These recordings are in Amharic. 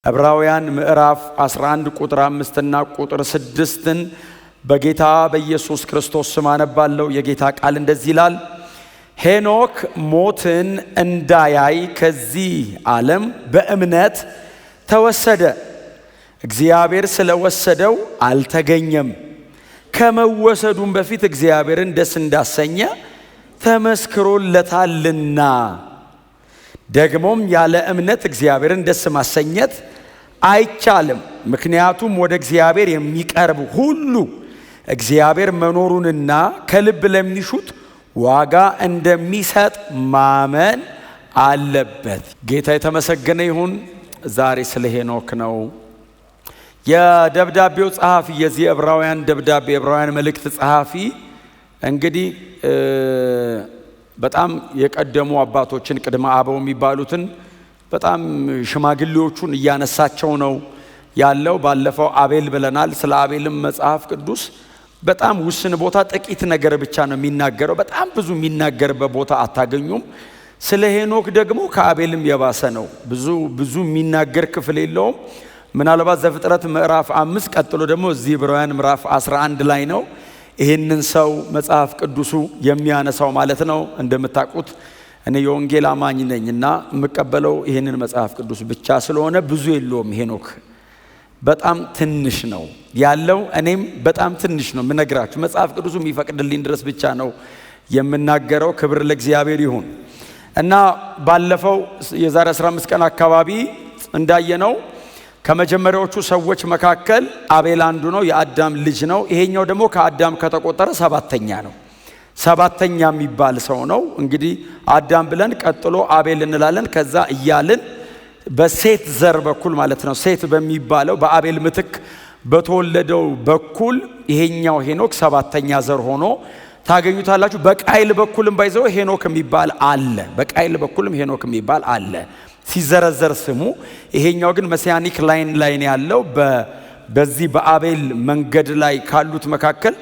ዕብራውያን ምዕራፍ 11 ቁጥር 5 እና ቁጥር 6ን በጌታ በኢየሱስ ክርስቶስ ስም አነባለሁ። የጌታ ቃል እንደዚህ ይላል። ሄኖክ ሞትን እንዳያይ ከዚህ ዓለም በእምነት ተወሰደ፣ እግዚአብሔር ስለወሰደው አልተገኘም። ከመወሰዱም በፊት እግዚአብሔርን ደስ እንዳሰኘ ተመስክሮለታልና። ደግሞም ያለ እምነት እግዚአብሔርን ደስ ማሰኘት አይቻልም። ምክንያቱም ወደ እግዚአብሔር የሚቀርብ ሁሉ እግዚአብሔር መኖሩንና ከልብ ለሚሹት ዋጋ እንደሚሰጥ ማመን አለበት። ጌታ የተመሰገነ ይሁን። ዛሬ ስለ ሄኖክ ነው። የደብዳቤው ጸሐፊ የዚህ ዕብራውያን ደብዳቤ ዕብራውያን መልእክት ጸሐፊ እንግዲህ በጣም የቀደሙ አባቶችን ቅድመ አበው የሚባሉትን በጣም ሽማግሌዎቹን እያነሳቸው ነው ያለው። ባለፈው አቤል ብለናል። ስለ አቤልም መጽሐፍ ቅዱስ በጣም ውስን ቦታ ጥቂት ነገር ብቻ ነው የሚናገረው። በጣም ብዙ የሚናገርበት ቦታ አታገኙም። ስለ ሄኖክ ደግሞ ከአቤልም የባሰ ነው። ብዙ የሚናገር ክፍል የለውም። ምናልባት ዘፍጥረት ምዕራፍ 5 ቀጥሎ ደግሞ እዚህ ዕብራውያን ምዕራፍ 11 ላይ ነው ይህንን ሰው መጽሐፍ ቅዱሱ የሚያነሳው ማለት ነው። እንደምታውቁት እኔ የወንጌል አማኝ ነኝና የምቀበለው ይህንን መጽሐፍ ቅዱስ ብቻ ስለሆነ ብዙ የለውም። ሄኖክ በጣም ትንሽ ነው ያለው። እኔም በጣም ትንሽ ነው የምነግራችሁ። መጽሐፍ ቅዱሱ የሚፈቅድልኝ ድረስ ብቻ ነው የምናገረው። ክብር ለእግዚአብሔር ይሁን እና ባለፈው የዛሬ 15 ቀን አካባቢ እንዳየነው ከመጀመሪያዎቹ ሰዎች መካከል አቤል አንዱ ነው፣ የአዳም ልጅ ነው። ይሄኛው ደግሞ ከአዳም ከተቆጠረ ሰባተኛ ነው። ሰባተኛ የሚባል ሰው ነው። እንግዲህ አዳም ብለን ቀጥሎ አቤል እንላለን። ከዛ እያልን በሴት ዘር በኩል ማለት ነው፣ ሴት በሚባለው በአቤል ምትክ በተወለደው በኩል ይሄኛው ሄኖክ ሰባተኛ ዘር ሆኖ ታገኙታላችሁ። በቃይል በኩልም ባይዘው ሄኖክ የሚባል አለ። በቃይል በኩልም ሄኖክ የሚባል አለ ሲዘረዘር ስሙ። ይሄኛው ግን መሲያኒክ ላይን ላይ ያለው በዚህ በአቤል መንገድ ላይ ካሉት መካከል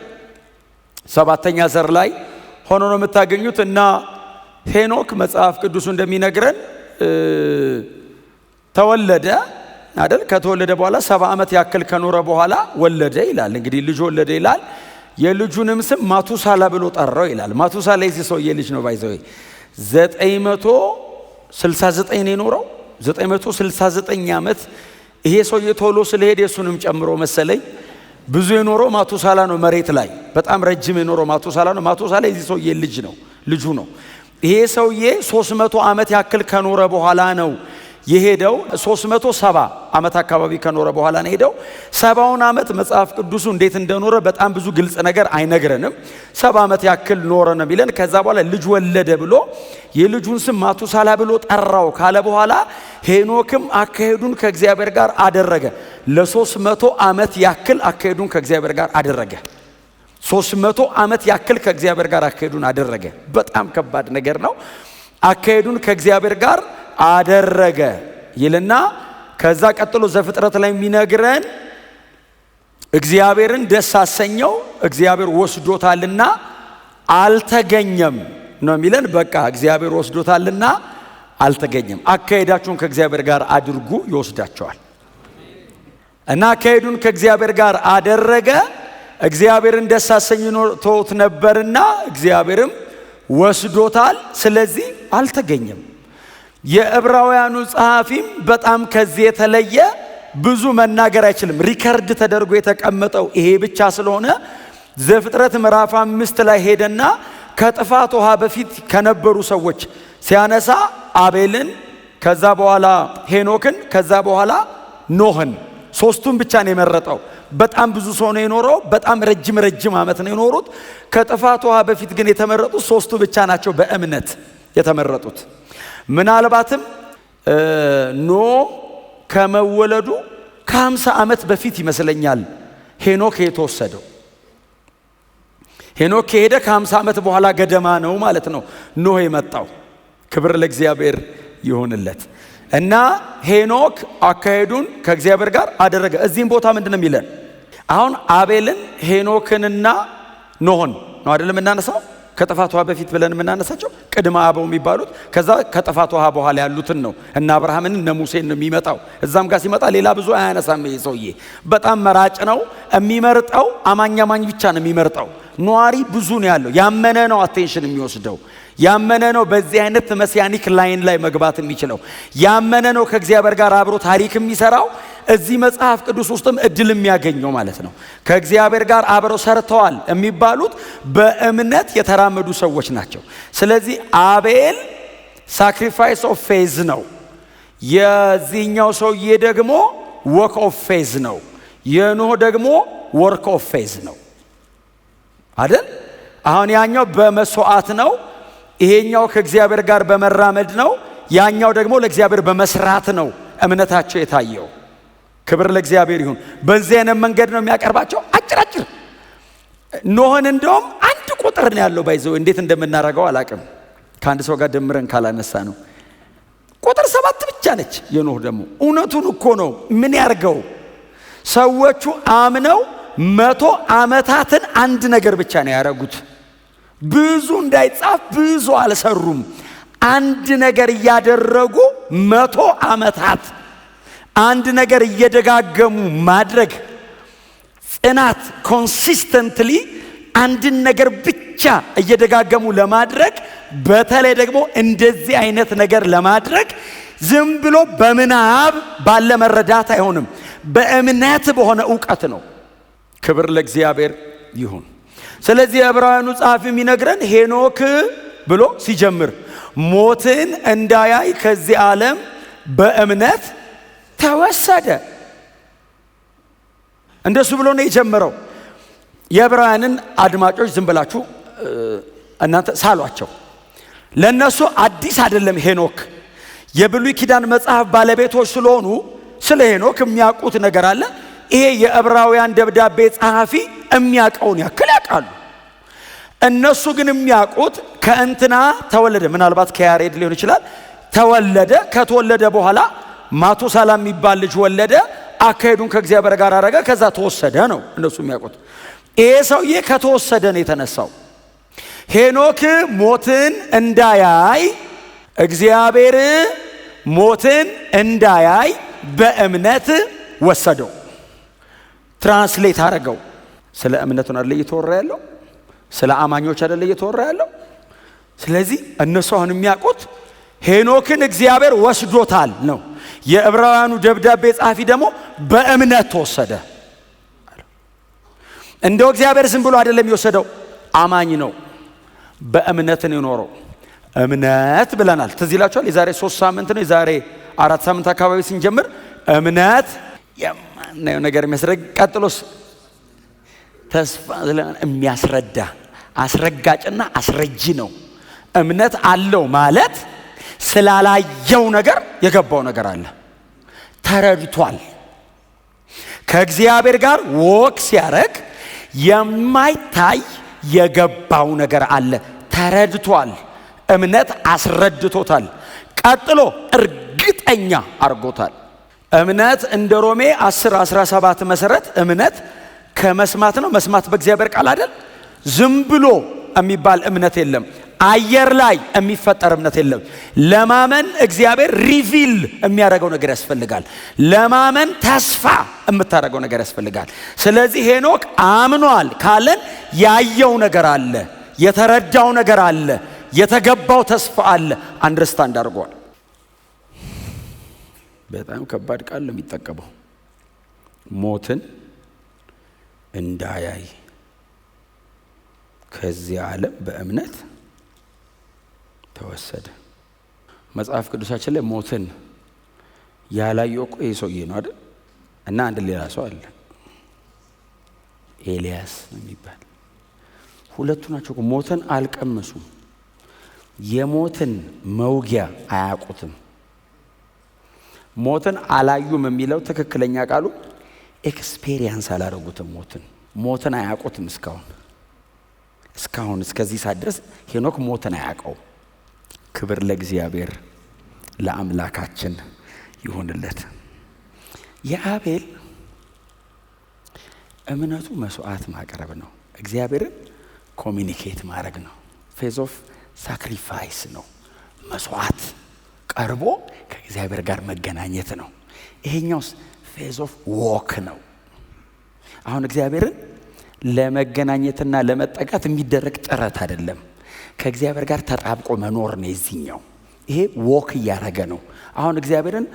ሰባተኛ ዘር ላይ ሆኖ ነው የምታገኙት። እና ሄኖክ መጽሐፍ ቅዱሱ እንደሚነግረን ተወለደ አይደል? ከተወለደ በኋላ 70 ዓመት ያክል ከኖረ በኋላ ወለደ ይላል። እንግዲህ ልጅ ወለደ ይላል። የልጁንም ስም ማቱሳላ ብሎ ጠራው ይላል። ማቱሳላ የዚህ ሰውዬ ልጅ ነው። ባይዘው 969 ነው የኖረው። 969 ዓመት። ይሄ ሰውዬ ቶሎ ስለሄደ እሱንም ጨምሮ መሰለኝ ብዙ የኖረው ማቱሳላ ነው። መሬት ላይ በጣም ረጅም የኖረው ማቱሳላ ነው። ማቱሳላ የዚህ ሰውዬ ልጁ ነው። ይሄ ሰውዬ 300 ዓመት ያክል ከኖረ በኋላ ነው የሄደው። 370 ዓመት አካባቢ ከኖረ በኋላ ነው ሄደው። 70ውን ዓመት መጽሐፍ ቅዱሱ እንዴት እንደኖረ በጣም ብዙ ግልጽ ነገር አይነግረንም። 70 ዓመት ያክል ኖረ ነው የሚለን። ከዛ በኋላ ልጅ ወለደ ብሎ የልጁን ስም ማቱሳላ ብሎ ጠራው ካለ በኋላ ሄኖክም አካሄዱን ከእግዚአብሔር ጋር አደረገ። ለ300 ዓመት ያክል አካሄዱን ከእግዚአብሔር ጋር አደረገ። 300 ዓመት ያክል ከእግዚአብሔር ጋር አካሄዱን አደረገ። በጣም ከባድ ነገር ነው። አካሄዱን ከእግዚአብሔር ጋር አደረገ ይልና ከዛ ቀጥሎ ዘፍጥረት ላይ የሚነግረን እግዚአብሔርን ደስ አሰኘው፣ እግዚአብሔር ወስዶታልና አልተገኘም ነው የሚለን። በቃ እግዚአብሔር ወስዶታልና አልተገኘም። አካሄዳችሁን ከእግዚአብሔር ጋር አድርጉ፣ ይወስዳቸዋል። እና አካሄዱን ከእግዚአብሔር ጋር አደረገ። እግዚአብሔርን ደስ አሰኝቶት ነበርና እግዚአብሔርም ወስዶታል። ስለዚህ አልተገኘም። የዕብራውያኑ ጸሐፊም በጣም ከዚህ የተለየ ብዙ መናገር አይችልም። ሪከርድ ተደርጎ የተቀመጠው ይሄ ብቻ ስለሆነ ዘፍጥረት ምዕራፍ 5 ላይ ሄደና ከጥፋት ውሃ በፊት ከነበሩ ሰዎች ሲያነሳ አቤልን፣ ከዛ በኋላ ሄኖክን፣ ከዛ በኋላ ኖህን ሶስቱን ብቻ ነው የመረጠው። በጣም ብዙ ሰው ነው የኖረው። በጣም ረጅም ዓመት ነው የኖሩት። ከጥፋት ውሃ በፊት ግን የተመረጡት ሶስቱ ብቻ ናቸው በእምነት የተመረጡት። ምናልባትም ኖህ ከመወለዱ ከ50 ዓመት በፊት ይመስለኛል ሄኖክ የተወሰደው። ሄኖክ ከሄደ ከ50 ዓመት በኋላ ገደማ ነው ማለት ነው ኖህ የመጣው። ክብር ለእግዚአብሔር ይሁንለት። እና ሄኖክ አካሄዱን ከእግዚአብሔር ጋር አደረገ። እዚህም ቦታ ምንድነው የሚለን? አሁን አቤልን ሄኖክንና ኖህን ነው አይደለም እናነሳው። ከጥፋት ውሃ በፊት ብለን የምናነሳቸው ቅድመ አበው የሚባሉት ከዛ ከጥፋት ውሃ በኋላ ያሉትን ነው። እና አብርሃምን እነ ሙሴን ነው የሚመጣው። እዛም ጋር ሲመጣ ሌላ ብዙ አያነሳም። ይሄ ሰውዬ በጣም መራጭ ነው። የሚመርጠው አማኝ ብቻ ነው የሚመርጠው። ኗሪ ብዙ ነው ያለው። ያመነ ነው አቴንሽን የሚወስደው። ያመነ ነው በዚህ አይነት መሲያኒክ ላይን ላይ መግባት የሚችለው። ያመነ ነው ከእግዚአብሔር ጋር አብሮ ታሪክ የሚሰራው። እዚህ መጽሐፍ ቅዱስ ውስጥም እድል የሚያገኘው ማለት ነው። ከእግዚአብሔር ጋር አብረው ሰርተዋል የሚባሉት በእምነት የተራመዱ ሰዎች ናቸው። ስለዚህ አቤል ሳክሪፋይስ ኦፍ ፌዝ ነው። የዚህኛው ሰውዬ ደግሞ ወክ ኦፍ ፌዝ ነው። የኖህ ደግሞ ወርክ ኦፍ ፌዝ ነው አይደል? አሁን ያኛው በመስዋዕት ነው፣ ይሄኛው ከእግዚአብሔር ጋር በመራመድ ነው። ያኛው ደግሞ ለእግዚአብሔር በመስራት ነው እምነታቸው የታየው። ክብር ለእግዚአብሔር ይሁን። በዚህ አይነት መንገድ ነው የሚያቀርባቸው። አጭር ኖህን እንደውም አንድ ቁጥር ነው ያለው። ባይዘው እንዴት እንደምናረጋው አላቅም። ከአንድ ሰው ጋር ደምረን ካላነሳ ነው ቁጥር 7 ብቻ ነች። የኖህ ደግሞ እውነቱን እኮ ነው። ምን ያርገው? ሰዎቹ አምነው 100 ዓመታትን አንድ ነገር ብቻ ነው ያረጉት። ብዙ እንዳይጻፍ ብዙ አልሰሩም። አንድ ነገር እያደረጉ 100 ዓመታት አንድ ነገር እየደጋገሙ ማድረግ፣ ጽናት፣ ኮንሲስተንትሊ አንድን ነገር ብቻ እየደጋገሙ ለማድረግ፣ በተለይ ደግሞ እንደዚህ አይነት ነገር ለማድረግ ዝም ብሎ በምናብ ባለ መረዳት አይሆንም። በእምነት በሆነ ዕውቀት ነው። ክብር ለእግዚአብሔር ይሁን። ስለዚህ የዕብራውያኑ ጸሐፊ የሚነግረን ሄኖክ ብሎ ሲጀምር ሞትን እንዳያይ ከዚህ ዓለም በእምነት ተወሰደ። እንደሱ ብሎ ነው የጀመረው። የዕብራውያንን አድማጮች ዝም ብላችሁ እናንተ ሳሏቸው። ለነሱ አዲስ አይደለም ሄኖክ። የብሉይ ኪዳን መጽሐፍ ባለቤቶች ስለሆኑ ስለ ሄኖክ የሚያውቁት ነገር አለ። ይሄ የዕብራውያን ደብዳቤ ጸሐፊ የሚያውቀውን ያክል ያውቃሉ። እነሱ ግን የሚያውቁት ከእንትና ተወለደ፣ ምናልባት ከያሬድ ሊሆን ይችላል። ተወለደ፣ ከተወለደ በኋላ ማቱሳላ የሚባል ልጅ ወለደ፣ አካሄዱን ከእግዚአብሔር ጋር አረገ፣ ከዛ ተወሰደ ነው እነሱ የሚያውቁት። ይሄ ሰውዬ ከተወሰደ ነው የተነሳው። ሄኖክ ሞትን እንዳያይ እግዚአብሔር ሞትን እንዳያይ በእምነት ወሰደው። ትራንስሌት አረገው። ስለ እምነቱን አይደል እየተወራ ያለው? ስለ አማኞች አይደል እየተወራ ያለው? ስለዚህ እነሱ አሁን የሚያውቁት ሄኖክን እግዚአብሔር ወስዶታል ነው። የዕብራውያኑ ደብዳቤ ጸሐፊ ደግሞ በእምነት ተወሰደ። እንደው እግዚአብሔር ዝም ብሎ አይደለም የወሰደው፣ አማኝ ነው። በእምነት ነው የኖረው። እምነት ብለናል። ትዝ ይላችኋል። የዛሬ 3 ሳምንት ነው የዛሬ 4 ሳምንት አካባቢ ስንጀምር እምነት የማናየው ነገር የሚያስረግ፣ ቀጥሎስ ተስፋ የሚያስረዳ አስረጋጭና አስረጂ ነው። እምነት አለው ማለት ስላላየው ነገር የገባው ነገር አለ። ተረድቷል። ከእግዚአብሔር ጋር ወክ ሲያረግ የማይታይ የገባው ነገር አለ። ተረድቷል። እምነት አስረድቶታል። ቀጥሎ እርግጠኛ አርጎታል። እምነት እንደ ሮሜ 10:17 መሰረት እምነት ከመስማት ነው። መስማት በእግዚአብሔር ቃል አይደል? ዝም ብሎ የሚባል እምነት የለም። አየር ላይ የሚፈጠር እምነት የለም። ለማመን እግዚአብሔር ሪቪል የሚያደርገው ነገር ያስፈልጋል። ለማመን ተስፋ የምታደርገው ነገር ያስፈልጋል። ስለዚህ ሄኖክ አምኗል ካለን ያየው ነገር አለ፣ የተረዳው ነገር አለ፣ የተገባው ተስፋ አለ፣ አንደርስታንድ አድርጓል። በጣም ከባድ ቃል ነው የሚጠቀመው። ሞትን እንዳያይ ከዚህ ዓለም በእምነት ተወሰደ። መጽሐፍ ቅዱሳችን ላይ ሞትን ያላየው እኮ ይሄ ሰውዬ ነው አይደል? እና አንድ ሌላ ሰው አለ፣ ኤልያስ የሚባል። ሁለቱ ናቸው እኮ ሞትን አልቀመሱም። የሞትን መውጊያ አያውቁትም። ሞትን አላዩም የሚለው ትክክለኛ ቃሉ ኤክስፔሪየንስ አላደረጉትም። ሞትን አያውቁትም። እስካሁን እስከዚህ ሰዓት ድረስ ሄኖክ ሞትን አያውቀው። ክብር ለእግዚአብሔር ለአምላካችን ይሁንለት። የአቤል እምነቱ መስዋዕት ማቅረብ ነው። እግዚአብሔርን ኮሚኒኬት ማድረግ ነው። ፌዝ ኦፍ ሳክሪፋይስ ነው። መስዋዕት ቀርቦ ከእግዚአብሔር ጋር መገናኘት ነው። ይሄኛውስ ፌዝ ኦፍ ዎክ ነው። አሁን እግዚአብሔርን ለመገናኘትና ለመጠጋት የሚደረግ ጥረት አይደለም፣ ከእግዚአብሔር ጋር ተጣብቆ መኖር ነው የዚህኛው። ይሄ ዎክ እያደረገ ነው። አሁን እግዚአብሔርን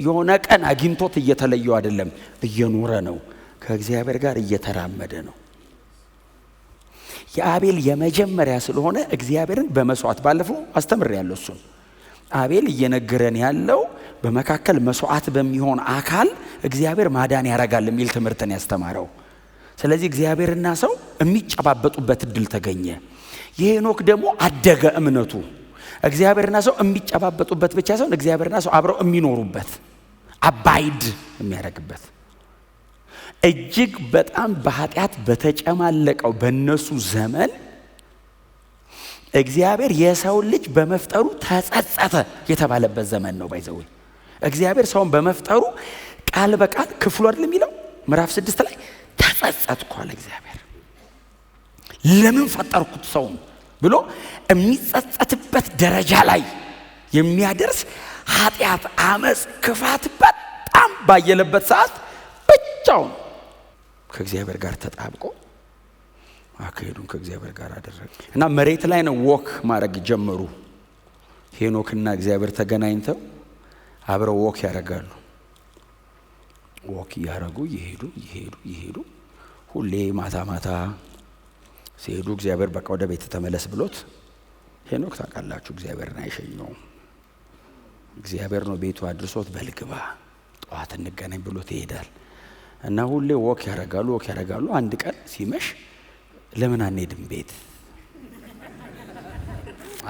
የሆነ ቀን አግኝቶት እየተለየው አይደለም፣ እየኖረ ነው። ከእግዚአብሔር ጋር እየተራመደ ነው። የአቤል የመጀመሪያ ስለሆነ እግዚአብሔርን በመስዋዕት ባለፈው አስተምሬያለሁ። እሱን አቤል እየነገረን ያለው በመካከል መስዋዕት በሚሆን አካል እግዚአብሔር ማዳን ያደርጋል የሚል ትምህርትን ያስተማረው። ስለዚህ እግዚአብሔርና ሰው የሚጨባበጡበት እድል ተገኘ። የሄኖክ ደግሞ አደገ እምነቱ። እግዚአብሔርና ሰው የሚጨባበጡበት ብቻ ሳይሆን እግዚአብሔርና ሰው አብረው የሚኖሩበት አባይድ የሚያደርግበት እጅግ በጣም በኃጢአት በተጨማለቀው በእነሱ ዘመን እግዚአብሔር የሰው ልጅ በመፍጠሩ ተጸጸተ የተባለበት ዘመን ነው። ባይዘው እግዚአብሔር ሰውን በመፍጠሩ ቃል በቃል ክፍሉ አይደል የሚለው ምዕራፍ 6 ላይ ተጸጸትኩ አለ እግዚአብሔር። ለምን ፈጠርኩት ሰውን ብሎ የሚጸጸትበት ደረጃ ላይ የሚያደርስ ኃጢአት፣ አመጽ፣ ክፋት በጣም ባየለበት ሰዓት ብቻውን ከእግዚአብሔር ጋር ተጣብቆ አካሄዱን ከእግዚአብሔር ጋር አደረገ እና መሬት ላይ ነው ወክ ማድረግ ጀመሩ። ሄኖክና እግዚአብሔር ተገናኝተው አብረው ወክ ያደርጋሉ። ወክ ያደርጉ ይሄዱ ሁሌ ማታ ሲሄዱ እግዚአብሔር በቃ ወደ ቤት ተመለስ ብሎት፣ ሄኖክ ታውቃላችሁ እግዚአብሔርን አይሸኘውም። እግዚአብሔር ነው ቤቱ አድርሶት በልግባ ጠዋት እንገናኝ ብሎት ይሄዳል እና ሁሌ ወክ ያደርጋሉ። አንድ ቀን ሲመሽ ለምን አንሄድም ቤት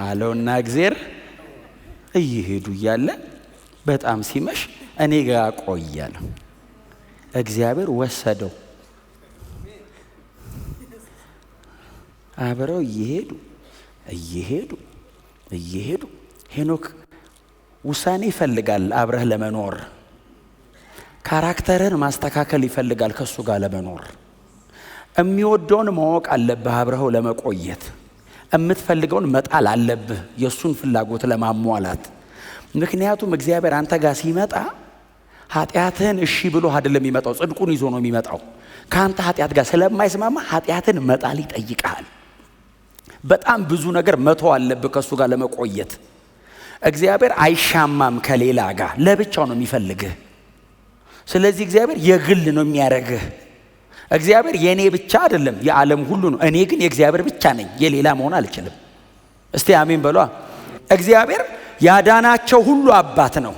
አለውና እግዚአብሔር እየሄዱ እያለ በጣም ሲመሽ እኔ ጋር ቆያለ። እግዚአብሔር ወሰደው። አብረው እየሄዱ ሄኖክ ውሳኔ ይፈልጋል አብረህ ለመኖር። ካራክተርን ማስተካከል ይፈልጋል ከሱ ጋር ለመኖር። የሚወደውን ማወቅ አለብህ አብረው ለመቆየት። የምትፈልገውን መጣል አለብህ የሱን ፍላጎት ለማሟላት። ምክንያቱም እግዚአብሔር አንተ ጋር ሲመጣ ኃጢአትን እሺ ብሎ አይደለም የሚመጣው፣ ጽድቁን ይዞ ነው የሚመጣው። ካንተ ኃጢአት ጋር ስለማይስማማ ኃጢአትን መጣል ይጠይቃል። በጣም ብዙ ነገር መተው አለብህ ከሱ ጋር ለመቆየት። እግዚአብሔር አይሻማም ከሌላ ጋር፣ ለብቻው ነው የሚፈልግህ። ስለዚህ እግዚአብሔር የግል ነው የሚያደርግህ። እግዚአብሔር የኔ ብቻ አይደለም የዓለም ሁሉ ነው። እኔ ግን የእግዚአብሔር ብቻ ነኝ፣ የሌላ መሆን አልችልም። እስቲ አሜን በሏ። እግዚአብሔር ያዳናቸው ሁሉ አባት ነው።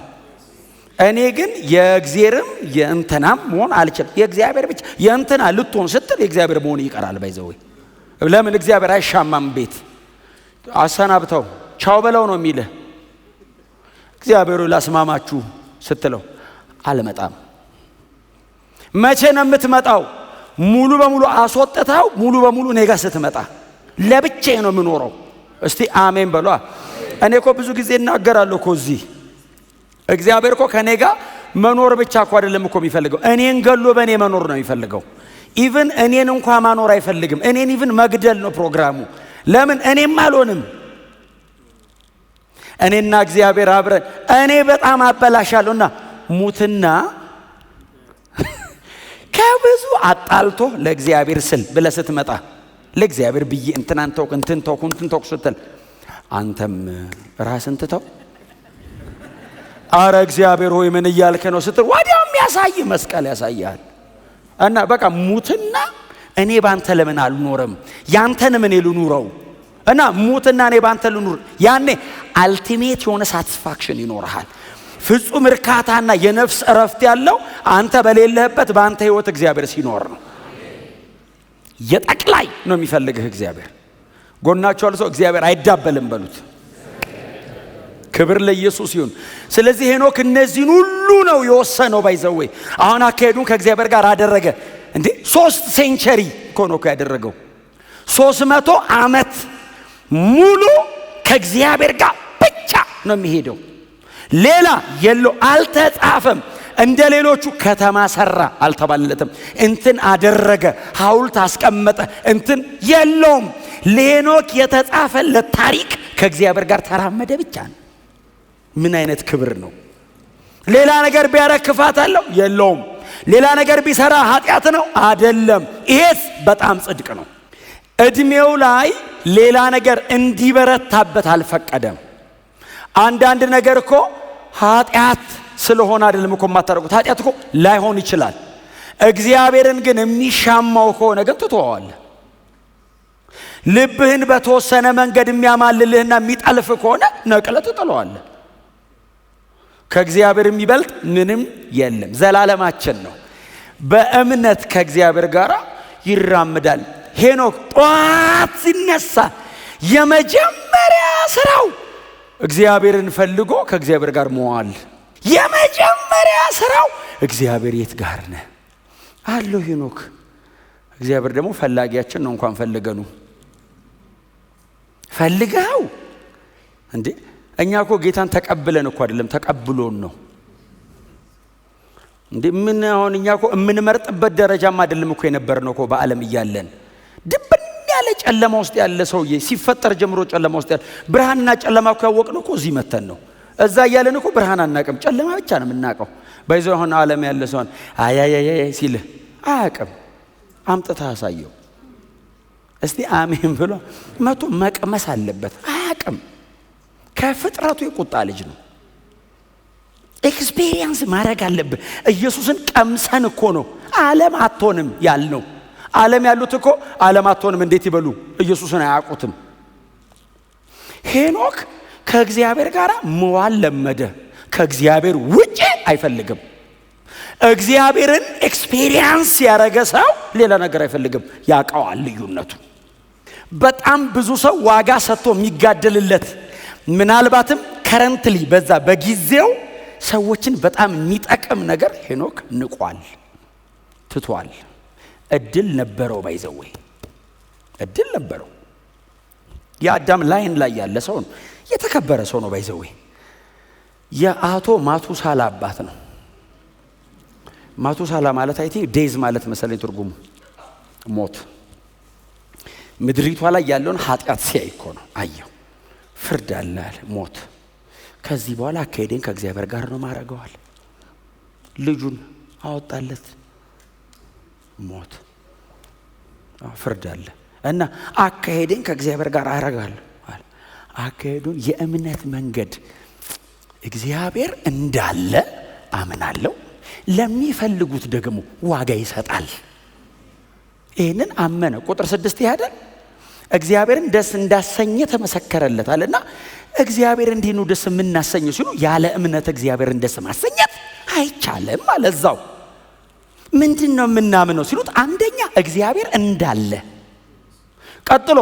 እኔ ግን የእግዚአብሔርም የእንተናም መሆን አልችልም። የእግዚአብሔር ብቻ የእንተና ልትሆን ስትል የእግዚአብሔር መሆን ይቀራል። ባይዘው ለምን እግዚአብሔር አይሻማም። ቤት አሰናብተው ቻው በለው ነው የሚልህ። እግዚአብሔር ላስማማችሁ ስትለው አልመጣም። መቼ ነው የምትመጣው? ሙሉ በሙሉ አስወጥተው ሙሉ በሙሉ እኔ ጋር ስትመጣ። ለብቻዬ ነው የምኖረው። እስቲ አሜን በሏ። እኔ እኮ ብዙ ጊዜ እናገራለሁ እኮ እዚህ እግዚአብሔር እኮ ከኔ ጋር መኖር ብቻ እኮ አይደለም እኮ የሚፈልገው፣ እኔን ገሎ በእኔ መኖር ነው የሚፈልገው። ኢቭን እኔን እንኳን ማኖር አይፈልግም። እኔን ኢቭን መግደል ነው ፕሮግራሙ። ለምን? እኔም አልሆንም። እኔና እግዚአብሔር አብረን እኔ በጣም አበላሻለሁና ሙትና ከብዙ አጣልቶ ለእግዚአብሔር ስል ብለህ ስትመጣ ለእግዚአብሔር ብዬ እንትን ተውኩ ስትል አንተም ራስን ትተው አረ እግዚአብሔር ሆይ ምን እያልከ ነው ስትል ወዲያው የሚያሳይ መስቀል ያሳያል። እና በቃ ሙትና እኔ ባንተ ለምን አልኖርም? ያንተን ምን ልኑረው? እና ሙትና እኔ ባንተ ልኑር። ያኔ አልቲሜት የሆነ ሳቲስፋክሽን ይኖርሃል። ፍጹም እርካታና የነፍስ እረፍት ያለው አንተ በሌለህበት በአንተ ህይወት እግዚአብሔር ሲኖር ነው። የጠቅላይ ነው የሚፈልግህ እግዚአብሔር። ጎናቸው አለ ሰው እግዚአብሔር አይዳበልም በሉት። ክብር ለኢየሱስ ይሁን። ስለዚህ ሄኖክ እነዚህን ሁሉ ነው የወሰነው። ባይዘው አሁን አካሄዱን ከእግዚአብሔር ጋር አደረገ። እንዴ 3 ሴንቸሪ እኮ ነው ያደረገው። 300 ዓመት ሙሉ ከእግዚአብሔር ጋር ብቻ ነው የሚሄደው። ሌላ የለው፣ አልተጻፈም። እንደ ሌሎቹ ከተማ ሰራ አልተባለለትም። እንትን አደረገ፣ ሐውልት አስቀመጠ፣ እንትን የለውም። ለሄኖክ የተጻፈለት ታሪክ ከእግዚአብሔር ጋር ተራመደ ብቻ ነው። ምን አይነት ክብር ነው! ሌላ ነገር ቢያረግ ክፋት አለው? የለውም። ሌላ ነገር ቢሰራ ኃጢአት ነው? አይደለም። ይሄስ በጣም ጽድቅ ነው። እድሜው ላይ ሌላ ነገር እንዲበረታበት አልፈቀደም። አንዳንድ ነገር እኮ ኃጢአት ስለሆነ አይደለም እኮ የማታረጉት። ኃጢአት እኮ ላይሆን ይችላል። እግዚአብሔርን ግን የሚሻማው ከሆነ ግን ትተዋለህ። ልብህን በተወሰነ መንገድ የሚያማልልህና የሚጠልፍ ከሆነ ነቅለህ ትጥለዋለህ። ከእግዚአብሔር የሚበልጥ ምንም የለም። ዘላለማችን ነው። በእምነት ከእግዚአብሔር ጋር ይራመዳል። ሄኖክ ጧት ሲነሳ የመጀመሪያ ስራው እግዚአብሔርን ፈልጎ ከእግዚአብሔር ጋር መዋል። የመጀመሪያ ስራው እግዚአብሔር የት ጋር ነህ አለው ሄኖክ። እግዚአብሔር ደግሞ ፈላጊያችን ነው። እንኳን ፈልገኑ ፈልገው እንዴ! እኛ እኮ ጌታን ተቀብለን እኮ አይደለም ተቀብሎን ነው እንዴ። ምን አሁን እኛ እኮ የምንመርጥበት ደረጃም አይደለም እኮ የነበርነው እኮ በዓለም እያለን ድብን ያለ ጨለማ ውስጥ ያለ ሰውዬ ሲፈጠር ጀምሮ ጨለማ ውስጥ ያለ ብርሃንና ጨለማ እኮ ያወቅነው እኮ እዚህ መተን ነው። እዛ እያለን እኮ ብርሃን አናውቅም፣ ጨለማ ብቻ ነው የምናውቀው። በይዞ አሁን ዓለም ያለ ሰውን አያያያ ሲልህ አያውቅም። አምጥተህ አሳየው እስቲ አሜን ብሎ መቶ መቅመስ አለበት። አያውቅም። ከፍጥረቱ የቁጣ ልጅ ነው። ኤክስፒሪየንስ ማድረግ አለብህ። ኢየሱስን ቀምሰን እኮ ነው ዓለም አትሆንም ያልነው። ዓለም ያሉት እኮ ዓለም አትሆንም እንዴት ይበሉ? ኢየሱስን አያውቁትም። ሄኖክ ከእግዚአብሔር ጋር መዋል ለመደ። ከእግዚአብሔር ውጪ አይፈልግም። እግዚአብሔርን ኤክስፒሪየንስ ያደረገ ሰው ሌላ ነገር አይፈልግም። ያውቀዋል ልዩነቱ። በጣም ብዙ ሰው ዋጋ ሰጥቶ የሚጋደልለት ምናልባትም ከረንትሊ በዛ በጊዜው ሰዎችን በጣም የሚጠቅም ነገር ሄኖክ ንቋል፣ ትቷል። እድል ነበረው፣ ባይዘው እድል ነበረው። የአዳም ላይን ላይ ያለ ሰው ነው፣ የተከበረ ሰው ነው። ባይዘው የአቶ ማቱሳላ አባት ነው። ማቱሳላ ማለት አይቲ ዴዝ ማለት መሰለኝ ትርጉሙ ሞት። ምድሪቷ ላይ ያለውን ኃጢአት ሲያይ እኮ ነው አየው። ፍርድ አለ ሞት። ከዚህ በኋላ አካሄዴን ከእግዚአብሔር ጋር ነው ማረገዋል። ልጁን አወጣለት ሞት። ፍርድ አለ እና አካሄዴን ከእግዚአብሔር ጋር አረጋለሁ አለ። አካሄዱን የእምነት መንገድ እግዚአብሔር እንዳለ አምናለሁ፣ ለሚፈልጉት ደግሞ ዋጋ ይሰጣል። ይሄንን አመነ። ቁጥር 6 ይሄዳል። እግዚአብሔርን ደስ እንዳሰኘ ተመሰከረለታልና እግዚአብሔር እንዲህ ነው ደስ የምናሰኘው ሲሉ ያለ እምነት እግዚአብሔርን ደስ ማሰኘት አይቻልም ማለት እዛው። ምንድነው የምናምነው ሲሉት አንደኛ እግዚአብሔር እንዳለ፣ ቀጥሎ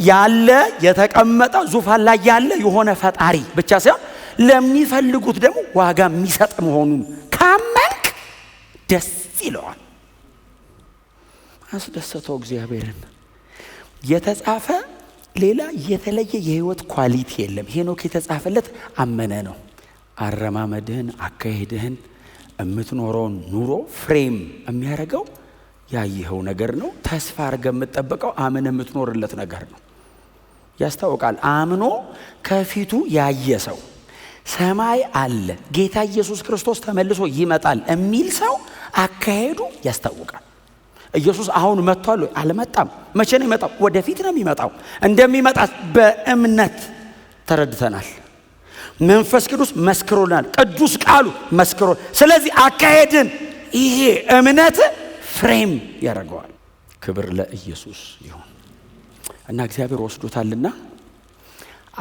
ያለ የተቀመጠ ዙፋን ላይ ያለ የሆነ ፈጣሪ ብቻ ሳይሆን ለሚፈልጉት ደግሞ ዋጋ የሚሰጥ መሆኑን ካመንክ ደስ ይለዋል። አስደሰተው እግዚአብሔርን። የተጻፈ ሌላ የተለየ የህይወት ኳሊቲ የለም። ሄኖክ የተጻፈለት አመነ ነው። አረማመድህን፣ አካሄድህን፣ የምትኖረውን ኑሮ ፍሬም የሚያደርገው ያየኸው ነገር ነው። ተስፋ አድርገህ የምትጠብቀው አምነ የምትኖርለት ነገር ነው። ያስታውቃል። አምኖ ከፊቱ ያየ ሰው ሰማይ አለ፣ ጌታ ኢየሱስ ክርስቶስ ተመልሶ ይመጣል የሚል ሰው አካሄዱ ያስታውቃል። ኢየሱስ አሁን መጥቷል? አልመጣም። መቼ ነው የሚመጣው? ወደፊት ነው የሚመጣው። እንደሚመጣ በእምነት ተረድተናል። መንፈስ ቅዱስ መስክሮናል። ቅዱስ ቃሉ መስክሮ። ስለዚህ አካሄድን ይሄ እምነት ፍሬም ያደርገዋል። ክብር ለኢየሱስ ይሁን እና እግዚአብሔር ወስዶታልና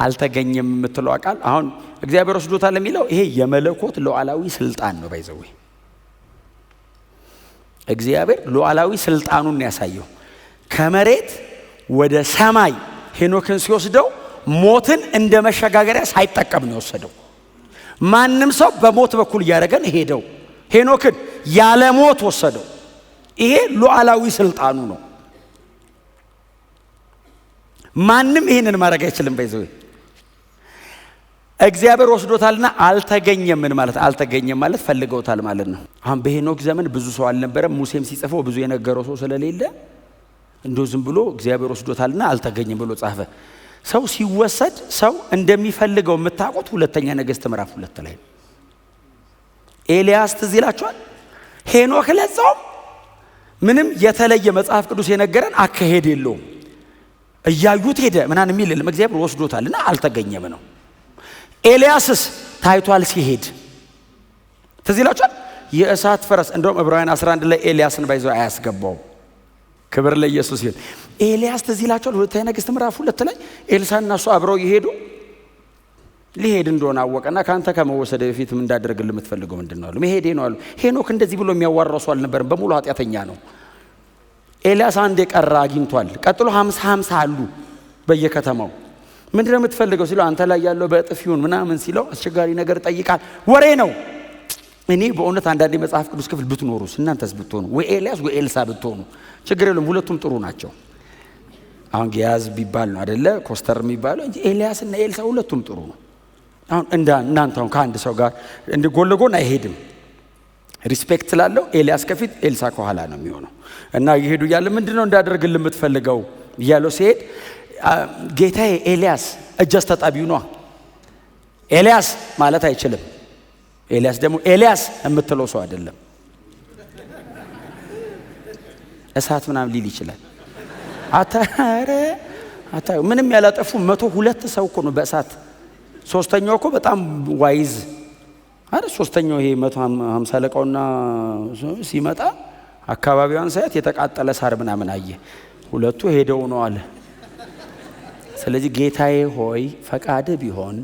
አልተገኘም የምትለው ቃል አሁን እግዚአብሔር ወስዶታል የሚለው ይሄ የመለኮት ሉዓላዊ ስልጣን ነው። ባይዘው እግዚአብሔር ሉዓላዊ ስልጣኑን ያሳየው ከመሬት ወደ ሰማይ ሄኖክን ሲወስደው ሞትን እንደ መሸጋገሪያ ሳይጠቀም ነው የወሰደው። ማንም ሰው በሞት በኩል እያደረገን ሄደው ሄኖክን ያለ ሞት ወሰደው። ይሄ ሉዓላዊ ስልጣኑ ነው። ማንም ይሄንን ማድረግ አይችልም። ባይዘው እግዚአብሔር ወስዶታልና አልተገኘም። ምን ማለት አልተገኘም ማለት ፈልገውታል ማለት ነው። አሁን በሄኖክ ዘመን ብዙ ሰው አልነበረም። ሙሴም ሲጽፈው ብዙ የነገረው ሰው ስለሌለ እንደው ዝም ብሎ እግዚአብሔር ወስዶታልና አልተገኘም ብሎ ጻፈ። ሰው ሲወሰድ ሰው እንደሚፈልገው የምታውቁት ሁለተኛ ነገሥት ምዕራፍ 2 ላይ ነው። ኤልያስ ትዝ ይላችኋል። ሄኖክ ለዛው ምንም የተለየ መጽሐፍ ቅዱስ የነገረን አካሄድ የለውም። እያዩት ሄደ ምናምን የሚል የለም። እግዚአብሔር ወስዶታልና አልተገኘም ነው። ኤልያስስ ታይቷል ሲሄድ ትዝ ይላችኋል። የእሳት ፈረስ እንደውም ዕብራውያን 11 ላይ ኤልያስን ባይዘው አያስገባው። ክብር ለኢየሱስ ይሁን። ኤልያስ ትዝ ይላችኋል። ሁለተኛ ነገሥት ምዕራፍ 2 ላይ ኤልሳዕና እሱ አብረው ይሄዱ ሊሄድ እንደሆነ አወቀና ካንተ ከመወሰደ በፊት ምን እንዳደርግልህ የምትፈልገው ምንድነው አሉ። መሄዴ ነው አሉ። ሄኖክ እንደዚህ ብሎ የሚያዋራው ሰው አልነበረም። በሙሉ ኃጢአተኛ ነው። ኤልያስ አንድ የቀረ አግኝቷል። ቀጥሎ 50 አሉ በየከተማው። ምንድነው የምትፈልገው ሲለው አንተ ላይ ያለው በእጥፍ ይሁን ምናምን ሲለው አስቸጋሪ ነገር ጠይቃል። ወሬ ነው። እኔ በእውነት አንዳንዴ መጽሐፍ ቅዱስ ክፍል ብትኖሩስ እናንተስ ብትሆኑ ወይ ኤልያስ ወይ ኤልሳ ብትሆኑ ችግር የለም። ሁለቱም ጥሩ ናቸው። አሁን ጊያዝ ቢባል ነው አይደለ ኮስተር የሚባለው እንጂ ኤልያስ እና ኤልሳ ሁለቱም ጥሩ ነው። አሁን እናንተ አሁን ከአንድ ሰው ጋር እንደ ጎን ለጎን አይሄድም። ሪስፔክት ስላለው ኤልያስ ከፊት ኤልሳ ከኋላ ነው የሚሆነው። እና ይሄዱ ያለ ምንድነው እንዳደርግልህ የምትፈልገው እያለው ሲሄድ ጌታዬ ኤልያስ እጅ አስታጣቢው ነው። ኤልያስ ማለት አይችልም። ኤልያስ ደግሞ ኤልያስ የምትለው ሰው አይደለም። እሳት ምናምን ሊል ይችላል። አታ ምንም ያላጠፉ 102 ሰው እኮ ነው በእሳት። ሶስተኛው እኮ በጣም ዋይዝ አይደል? ሶስተኛው ይሄ 150 አለቃውና ሲመጣ አካባቢዋን ሳይት የተቃጠለ ሳር ምናምን አየ። ሁለቱ ሄደው ነው አለ። ስለዚህ ጌታዬ ሆይ ፈቃድ ቢሆን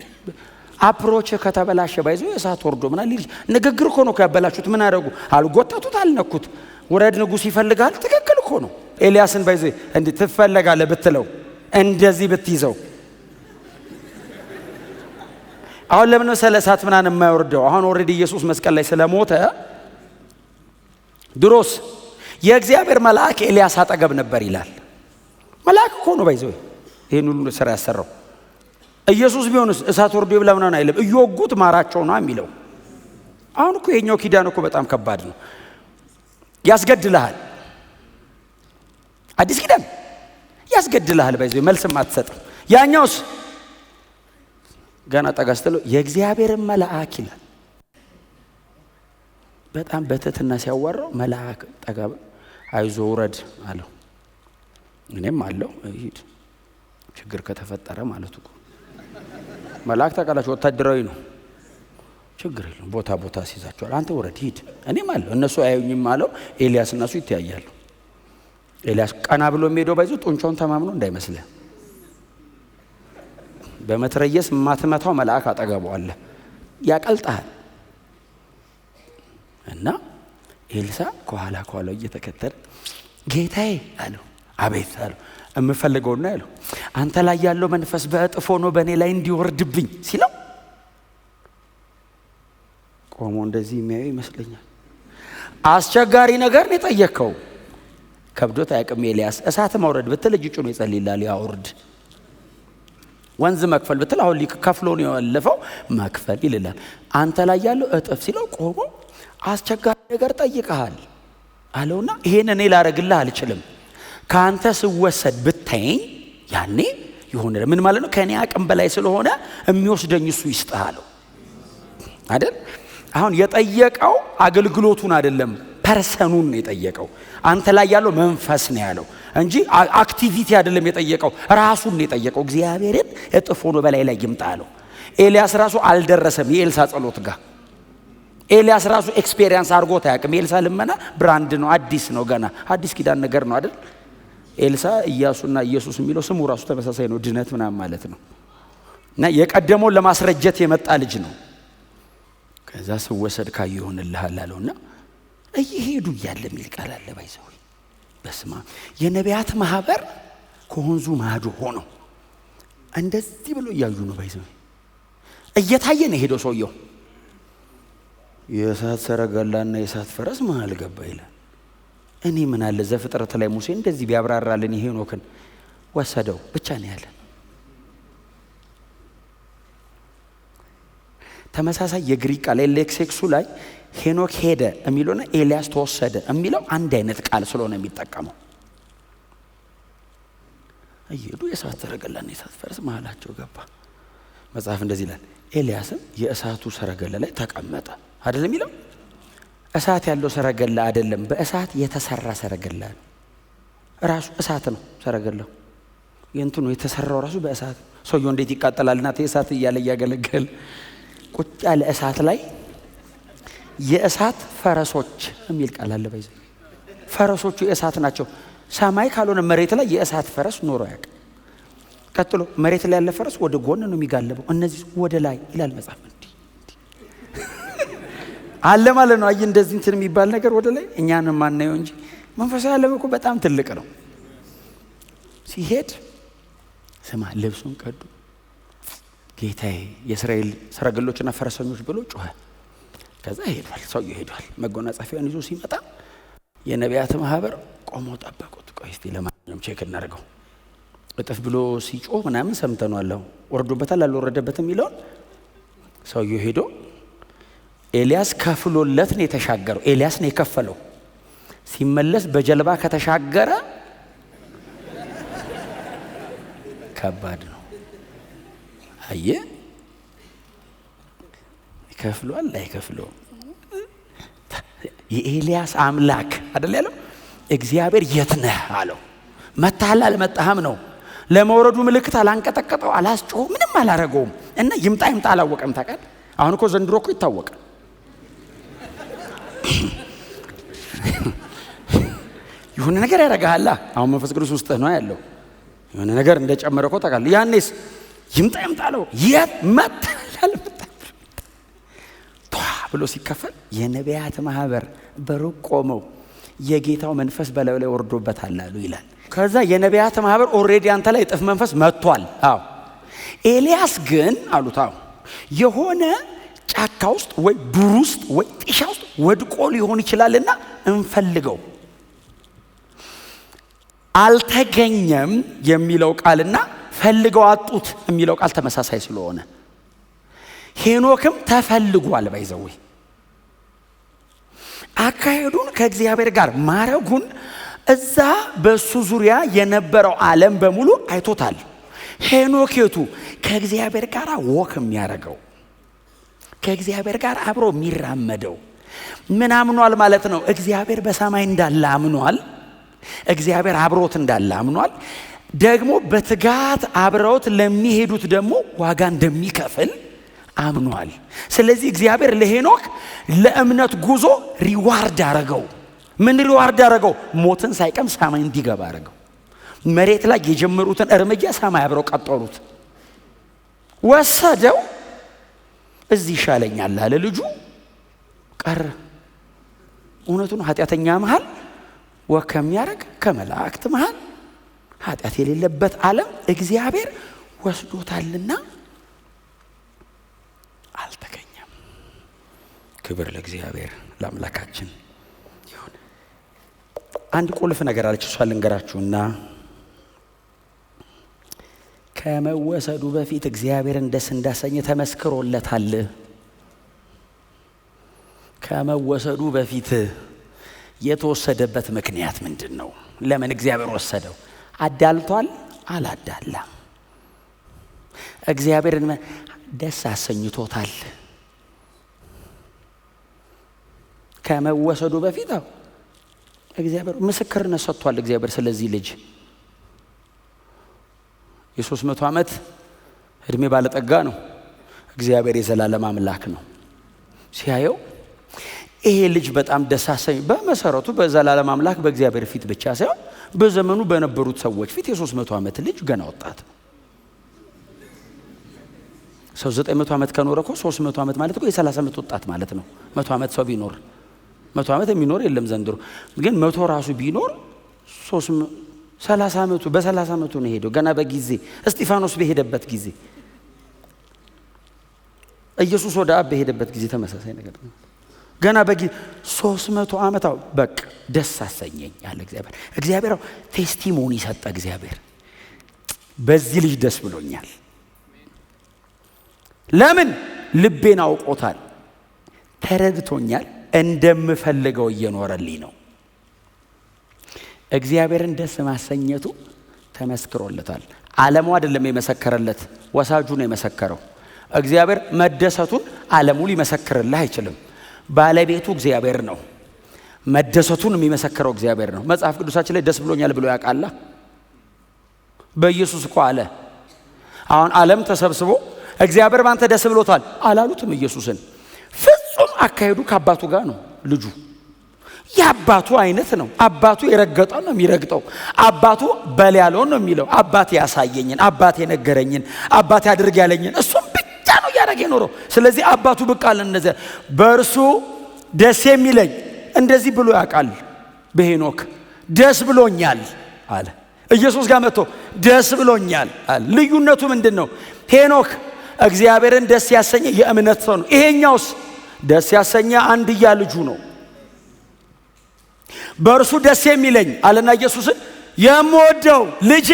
አፕሮች ከተበላሸ ባይዞ እሳት ወርዶ ምናምን ሊል ንግግር እኮ ነው ያበላሹት። ምን አደረጉ? አልጎተቱት፣ አልነኩት። ወረድ ንጉስ ይፈልጋል። ትክክል እኮ ነው። ኤልያስን ባይዞ እንዴ ትፈልጋለህ ብትለው እንደዚህ ብትይዘው አሁን ለምን ነው ሰለሳት ምናምን የማይወርደው? አሁን ኦሬዲ ኢየሱስ መስቀል ላይ ስለሞተ ድሮስ የእግዚአብሔር መልአክ ኤልያስ አጠገብ ነበር ይላል። መልአክ እኮ ነው ባይዘው ይሄን ሁሉ ስራ ያሰራው። ኢየሱስ ቢሆንስ እሳት ወርዶ ይብላ ምናምን አይልም። እየወጉት ማራቸው ነው የሚለው። አሁን እኮ የኛው ኪዳን እኮ በጣም ከባድ ነው። ያስገድልሃል። አዲስ ኪዳን ያስገድልሃል። ባይዘው መልስም አትሰጥም። ያኛውስ ገና ጠጋስተለው የእግዚአብሔር መልአክ ይላል። በጣም በትህትና ሲያዋራው መልአክ ጠጋብ አይዞ ውረድ አለው። እኔም አለው ሂድ ችግር ከተፈጠረ ማለት ነው። መልአክ ተቃላሽ ወታደራዊ ነው። ችግር የለም ቦታ ሲይዛቸዋል። አንተ ውረድ ሂድ እኔም አለው። እነሱ አያዩኝም አለው። ኤልያስ እና እሱ ይተያያሉ። ኤልያስ ቀና ብሎ የሚሄደው ባይዞ ጡንቻውን ተማምኖ እንዳይመስልህ። በመትረየስ ማትመታው መልአክ አጠገቡ አለ። ያቀልጣል። እና ኤልሳ ከኋላው እየተከተለ ጌታዬ አለው። አቤት አለው። የምፈልገው ነው ያለው። አንተ ላይ ያለው መንፈስ በእጥፍ ሆኖ በእኔ ላይ እንዲወርድብኝ ሲለው ቆሞ እንደዚህ የሚያየው ይመስለኛል። አስቸጋሪ ነገር ነው የጠየቀው። ከብዶት አያውቅም ኤልያስ። እሳት ማውረድ ብትል እጅ ጭኖ ይጸልይላል ያውርድ። ወንዝ መክፈል ብትል አሁን ሊከፍሎ ነው ያለፈው መክፈል ይልላል። አንተ ላይ ያለው እጥፍ ሲለው ቆሞ አስቸጋሪ ነገር ጠይቀሃል አለውና ይሄን እኔ ላረግልህ አልችልም። ካንተ ስወሰድ ብታየኝ ያኔ ይሆነ ምን ማለት ነው? ከኔ አቅም በላይ ስለሆነ የሚወስደኝ እሱ ይስጣለው አይደል? አሁን የጠየቀው አገልግሎቱን አይደለም ፐርሰኑን ነው የጠየቀው። አንተ ላይ ያለው መንፈስ ነው ያለው እንጂ አክቲቪቲ አይደለም የጠየቀው። ራሱን ነው የጠየቀው። እግዚአብሔርን እጥፍ ሆኖ በላይ ላይ ይምጣለው። ኤልያስ ራሱ አልደረሰም የኤልሳ ጸሎት ጋር። ኤልያስ ራሱ ኤክስፒሪየንስ አድርጎት አያውቅም። ኤልሳ ልመና ብራንድ ነው፣ አዲስ ነው፣ ገና አዲስ ኪዳን ነገር ነው አይደል? ኤልሳ ኢያሱና ኢየሱስ የሚለው ስሙ ራሱ ተመሳሳይ ነው፣ ድነት ምናምን ማለት ነው። እና የቀደመውን ለማስረጀት የመጣ ልጅ ነው። ከዛ ስወሰድ ካዩ ይሆንልሃል አለውና እየሄዱ እያለ የሚል ቃል አለ ባይዘው። በስማ የነቢያት ማህበር ከወንዙ ማዶ ሆኖ እንደዚህ ብሎ እያዩ ነው ባይዘው። እየታየ ነው ሄዶ ሰውየው። የእሳት ሰረገላና የእሳት ፈረስ መሃል ገባ ይላል። እኔ ምን አለ ዘፍጥረት ላይ ሙሴ እንደዚህ ቢያብራራልን ሄኖክን ወሰደው ብቻ ነው ያለ። ተመሳሳይ የግሪክ ቃል ሌክሴክሱ ላይ ሄኖክ ሄደ የሚለውና ኤልያስ ተወሰደ የሚለው አንድ አይነት ቃል ስለሆነ የሚጠቀመው እየሄዱ የእሳት ሰረገላና የእሳት ፈረስ መሃላቸው ገባ። መጽሐፍ እንደዚህ ይላል፣ ኤልያስም የእሳቱ ሰረገላ ላይ ተቀመጠ አይደለም የሚለው። እሳት ያለው ሰረገላ አይደለም፣ በእሳት የተሰራ ሰረገላ ነው። ራሱ እሳት ነው ሰረገላው። የእንትኑ የተሰራው ራሱ በእሳት። ሰውየው እንዴት ይቃጠላልና እሳት እያለ እያገለገለ ቁጭ ያለ እሳት ላይ የእሳት ፈረሶች የሚል ቃል አለ። በዚህ ፈረሶቹ የእሳት ናቸው። ሰማይ ካልሆነ መሬት ላይ የእሳት ፈረስ ኖሮ ያውቅ። ቀጥሎ መሬት ላይ ያለ ፈረስ ወደ ጎን ነው የሚጋለበው፣ እነዚህ ወደ ላይ ይላል መጽሐፍ። እንዲህ አለ ማለት ነው። አይ እንደዚህ እንትን የሚባል ነገር ወደ ላይ እኛን ማናየው እንጂ መንፈሳዊ ዓለም እኮ በጣም ትልቅ ነው። ሲሄድ ስማ ልብሱን ቀዱ፣ ጌታዬ የእስራኤል ሰረገሎችና ፈረሰኞች ብሎ ጮኸ። ከዛ ሄዷል፣ ሰውዬው ሄዷል። መጎናጸፊያውን ይዞ ሲመጣ የነቢያት ማህበር ቆሞ ጠበቁት። ቆይ እስቲ ለማንኛውም ቼክ እናድርገው። እጥፍ ብሎ ሲጮህ ምናምን ሰምተናል። ወርዶበታል አልወረደበትም የሚለውን ሰውዬው ሄዶ ኤልያስ ከፍሎለት ነው የተሻገረው። ኤልያስ ነው የከፈለው። ሲመለስ በጀልባ ከተሻገረ ከባድ ነው። አየ ይከፍሏል አይከፍለው። የኤልያስ አምላክ አይደል ያለው። እግዚአብሔር የት ነህ አለው። መታሃል አልመጣህም ነው። ለመውረዱ ምልክት አላንቀጠቀጠው፣ አላስጮኸው፣ ምንም አላረገውም። እና ይምጣ አላወቀም። ታውቃለህ አሁን እኮ ዘንድሮ እኮ ይታወቃል። የሆነ ነገር ያደርግሃል። አሁን መንፈስ ቅዱስ ውስጥ ነው ያለው። የሆነ ነገር እንደጨመረ እኮ ታውቃለህ። ያኔስ ይምጣ አለው። የት መታሃል ብሎ ሲከፈል የነቢያት ማህበር በሩቅ ቆመው የጌታው መንፈስ በላዩ ላይ ወርዶበታል አሉ ይላል። ከዛ የነቢያት ማህበር ኦሬዲ አንተ ላይ እጥፍ መንፈስ መጥቷል። አዎ ኤልያስ ግን አሉት የሆነ ጫካ ውስጥ ወይ ዱር ውስጥ ወይ ጢሻ ውስጥ ወድቆ ሊሆን ይችላልና እንፈልገው። አልተገኘም የሚለው ቃልና ፈልገው አጡት የሚለው ቃል ተመሳሳይ ስለሆነ ሄኖክም ተፈልጓል። ባይዘው አካሄዱን ከእግዚአብሔር ጋር ማረጉን እዛ በሱ ዙሪያ የነበረው ዓለም በሙሉ አይቶታል። ሄኖኬቱ ከእግዚአብሔር ጋር ወክ የሚያደርገው ከእግዚአብሔር ጋር አብሮ የሚራመደው ምን አምኗል ማለት ነው? እግዚአብሔር በሰማይ እንዳለ አምኗል። እግዚአብሔር አብሮት እንዳለ አምኗል። ደግሞ በትጋት አብረውት ለሚሄዱት ደግሞ ዋጋ እንደሚከፍል አምኗል። ስለዚህ እግዚአብሔር ለሄኖክ ለእምነት ጉዞ ሪዋርድ አረገው። ምን ሪዋርድ አረገው? ሞትን ሳይቀም ሰማይ እንዲገባ አረገው። መሬት ላይ የጀመሩትን እርምጃ ሰማይ አብረው ቀጠሉት። ወሰደው። እዚህ ይሻለኛል አለ ልጁ። ቀረ። እውነቱን ኃጢአተኛ መሃል ወከም ያረግ ከመላእክት መሃል ኃጢአት የሌለበት ዓለም እግዚአብሔር ወስዶታልና አልተገኘም። ክብር ለእግዚአብሔር ለአምላካችን ይሁን። አንድ ቁልፍ ነገር አለች፣ እሷ ልንገራችሁና ከመወሰዱ በፊት እግዚአብሔርን ደስ እንዳሰኘ ተመስክሮለታል። ከመወሰዱ በፊት የተወሰደበት ምክንያት ምንድን ነው? ለምን እግዚአብሔር ወሰደው? አዳልቷል? አላዳላም። እግዚአብሔርን ደስ አሰኝቶታል። ከመወሰዱ በፊት እግዚአብሔር ምስክርነት ሰጥቷል። እግዚአብሔር ስለዚህ ልጅ የ300 ዓመት እድሜ ባለጠጋ ነው። እግዚአብሔር የዘላለም አምላክ ነው። ሲያየው ይሄ ልጅ በጣም ደስ አሰኝ። በመሰረቱ በዘላለም አምላክ በእግዚአብሔር ፊት ብቻ ሳይሆን በዘመኑ በነበሩት ሰዎች ፊት የ300 ዓመት ልጅ ገና ወጣት ነው። ሰው 900 ዓመት ከኖረ እኮ 300 ዓመት ማለት እኮ የ30 ዓመት ወጣት ማለት ነው። 100 ዓመት ሰው ቢኖር 100 ዓመት የሚኖር የለም ዘንድሮ። ግን 100 ራሱ ቢኖር 30 ዓመቱ በ30 ዓመቱ ነው ሄደው። ገና በጊዜ እስጢፋኖስ በሄደበት ጊዜ፣ ኢየሱስ ወደ አብ በሄደበት ጊዜ ተመሳሳይ ነገር ነው። ገና በጊዜ 300 ዓመት በቃ ደስ አሰኘኝ ያለ እግዚአብሔር ቴስቲሞኒ ሰጠ። እግዚአብሔር በዚህ ልጅ ደስ ብሎኛል። ለምን? ልቤን አውቆታል፣ ተረድቶኛል፣ እንደምፈልገው እየኖረልኝ ነው። እግዚአብሔርን ደስ ማሰኘቱ ተመስክሮለታል። ዓለሙ አይደለም የመሰከረለት፣ ወሳጁ ነው የመሰከረው። እግዚአብሔር መደሰቱን ዓለሙ ሊመሰክርልህ አይችልም። ባለቤቱ እግዚአብሔር ነው። መደሰቱን የሚመሰክረው እግዚአብሔር ነው። መጽሐፍ ቅዱሳችን ላይ ደስ ብሎኛል ብሎ ያውቃል? በኢየሱስ እኮ አለ። አሁን ዓለም ተሰብስቦ እግዚአብሔር ባንተ ደስ ብሎታል አላሉትም ኢየሱስን። ፍጹም አካሄዱ ከአባቱ ጋር ነው። ልጁ የአባቱ አይነት ነው። አባቱ የረገጠው ነው የሚረግጠው። አባቱ በል ያለውን ነው የሚለው። አባቴ ያሳየኝን፣ አባቴ ነገረኝን፣ አባቴ አድርግ ያለኝን እሱም ብቻ ነው እያደረገ የኖረው። ስለዚህ አባቱ ብቅ አለ። እነዚያ በእርሱ ደስ የሚለኝ እንደዚህ ብሎ ያውቃል። በሄኖክ ደስ ብሎኛል አለ። ኢየሱስ ጋር መጥቶ ደስ ብሎኛል አለ። ልዩነቱ ምንድን ነው? ሄኖክ እግዚአብሔርን ደስ ያሰኘ የእምነት ሰው ነው። ይሄኛውስ ደስ ያሰኘ አንድያ ልጁ ነው። በእርሱ ደስ የሚለኝ አለና ኢየሱስን የምወደው ልጄ።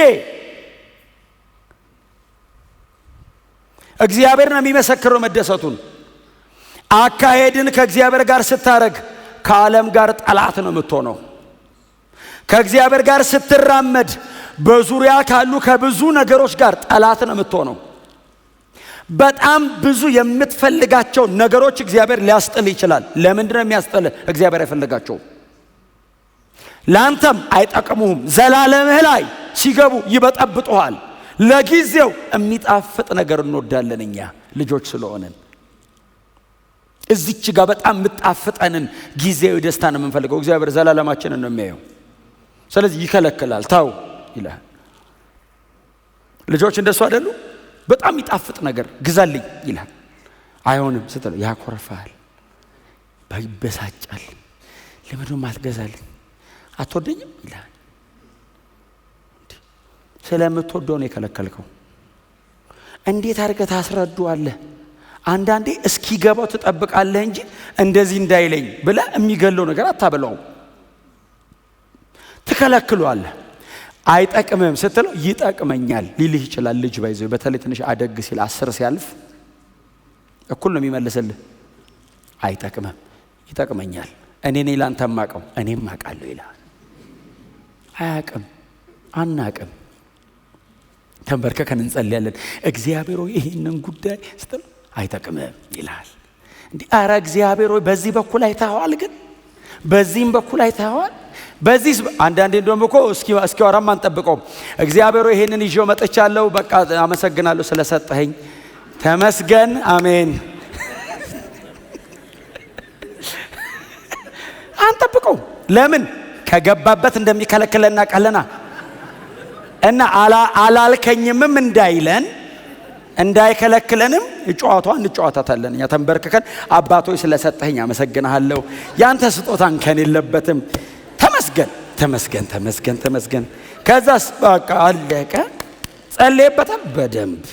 እግዚአብሔር ነው የሚመሰክረው መደሰቱን። አካሄድን ከእግዚአብሔር ጋር ስታረግ ከዓለም ጋር ጠላት ነው የምትሆነው። ከእግዚአብሔር ጋር ስትራመድ በዙሪያ ካሉ ከብዙ ነገሮች ጋር ጠላት ነው የምትሆነው። በጣም ብዙ የምትፈልጋቸው ነገሮች እግዚአብሔር ሊያስጥል ይችላል። ለምንድን ነው የሚያስጥል? እግዚአብሔር አይፈልጋቸውም። ላንተም አይጠቅሙህም። ዘላለምህ ላይ ሲገቡ ይበጠብጡሃል። ለጊዜው የሚጣፍጥ ነገር እንወዳለን እኛ ልጆች ስለሆነን። እዚች ጋር በጣም የምጣፍጠንን ጊዜያዊ ደስታ ነው የምንፈልገው። እግዚአብሔር ዘላለማችንን ነው የሚያየው። ስለዚህ ይከለክላል። ታው ይላል። ልጆች እንደሱ አይደሉ? በጣም ይጣፍጥ ነገር ግዛልኝ ይላል። አይሆንም ስትለው ያኮርፋል፣ ይበሳጫል። ለምንድን ነው አትገዛልኝ? አትወደኝም ይላል። ስለምትወደው ነው የከለከልከው። እንዴት አድርገህ ታስረዳዋለህ? አንዳንዴ እስኪገባው ትጠብቃለህ እንጂ እንደዚህ እንዳይለኝ ብለህ የሚገለው ነገር አታበላው። ትከለክለዋለህ። አይጠቅምም ስትለው ይጠቅመኛል ሊልህ ይችላል። ልጅ ባይዘው በተለይ ትንሽ አደግ ሲል 10 ሲያልፍ እኩል ነው የሚመልስልህ። አይጠቅምም፣ ይጠቅመኛል። እኔ ነኝ ላንተ ማቀው፣ እኔም አውቃለሁ ይላል። አያውቅም፣ አናውቅም። ተንበርከከን እንጸልያለን። እግዚአብሔር ሆይ ይሄንን ጉዳይ ስትል አይጠቅምም ይላል። እንዴ አረ እግዚአብሔር ሆይ በዚህ በኩል አይተኸዋል፣ ግን በዚህም በኩል አይተኸዋል። በዚህ አንዳንዴ እንደውም እኮ እስኪወራም አንጠብቀውም። እግዚአብሔር ሆይ ይሄንን ይዤው መጥቻለሁ፣ በቃ አመሰግናለሁ ስለሰጠኸኝ፣ ተመስገን፣ አሜን። አንጠብቀው። ለምን? ከገባበት እንደሚከለክለና ቀለና እና አላልከኝምም እንዳይለን እንዳይከለክለንም እንጨዋታታለን። እኛ ተንበርከከን አባቶይ ስለሰጠኸኝ አመሰግናለሁ፣ ያንተ ስጦታን ከኔ የለበትም፣ ተመስገን ተመስገን ተመስገን ተመስገን። ከዛስ በቃ አለቀ። ጸልየበታል በደንብ።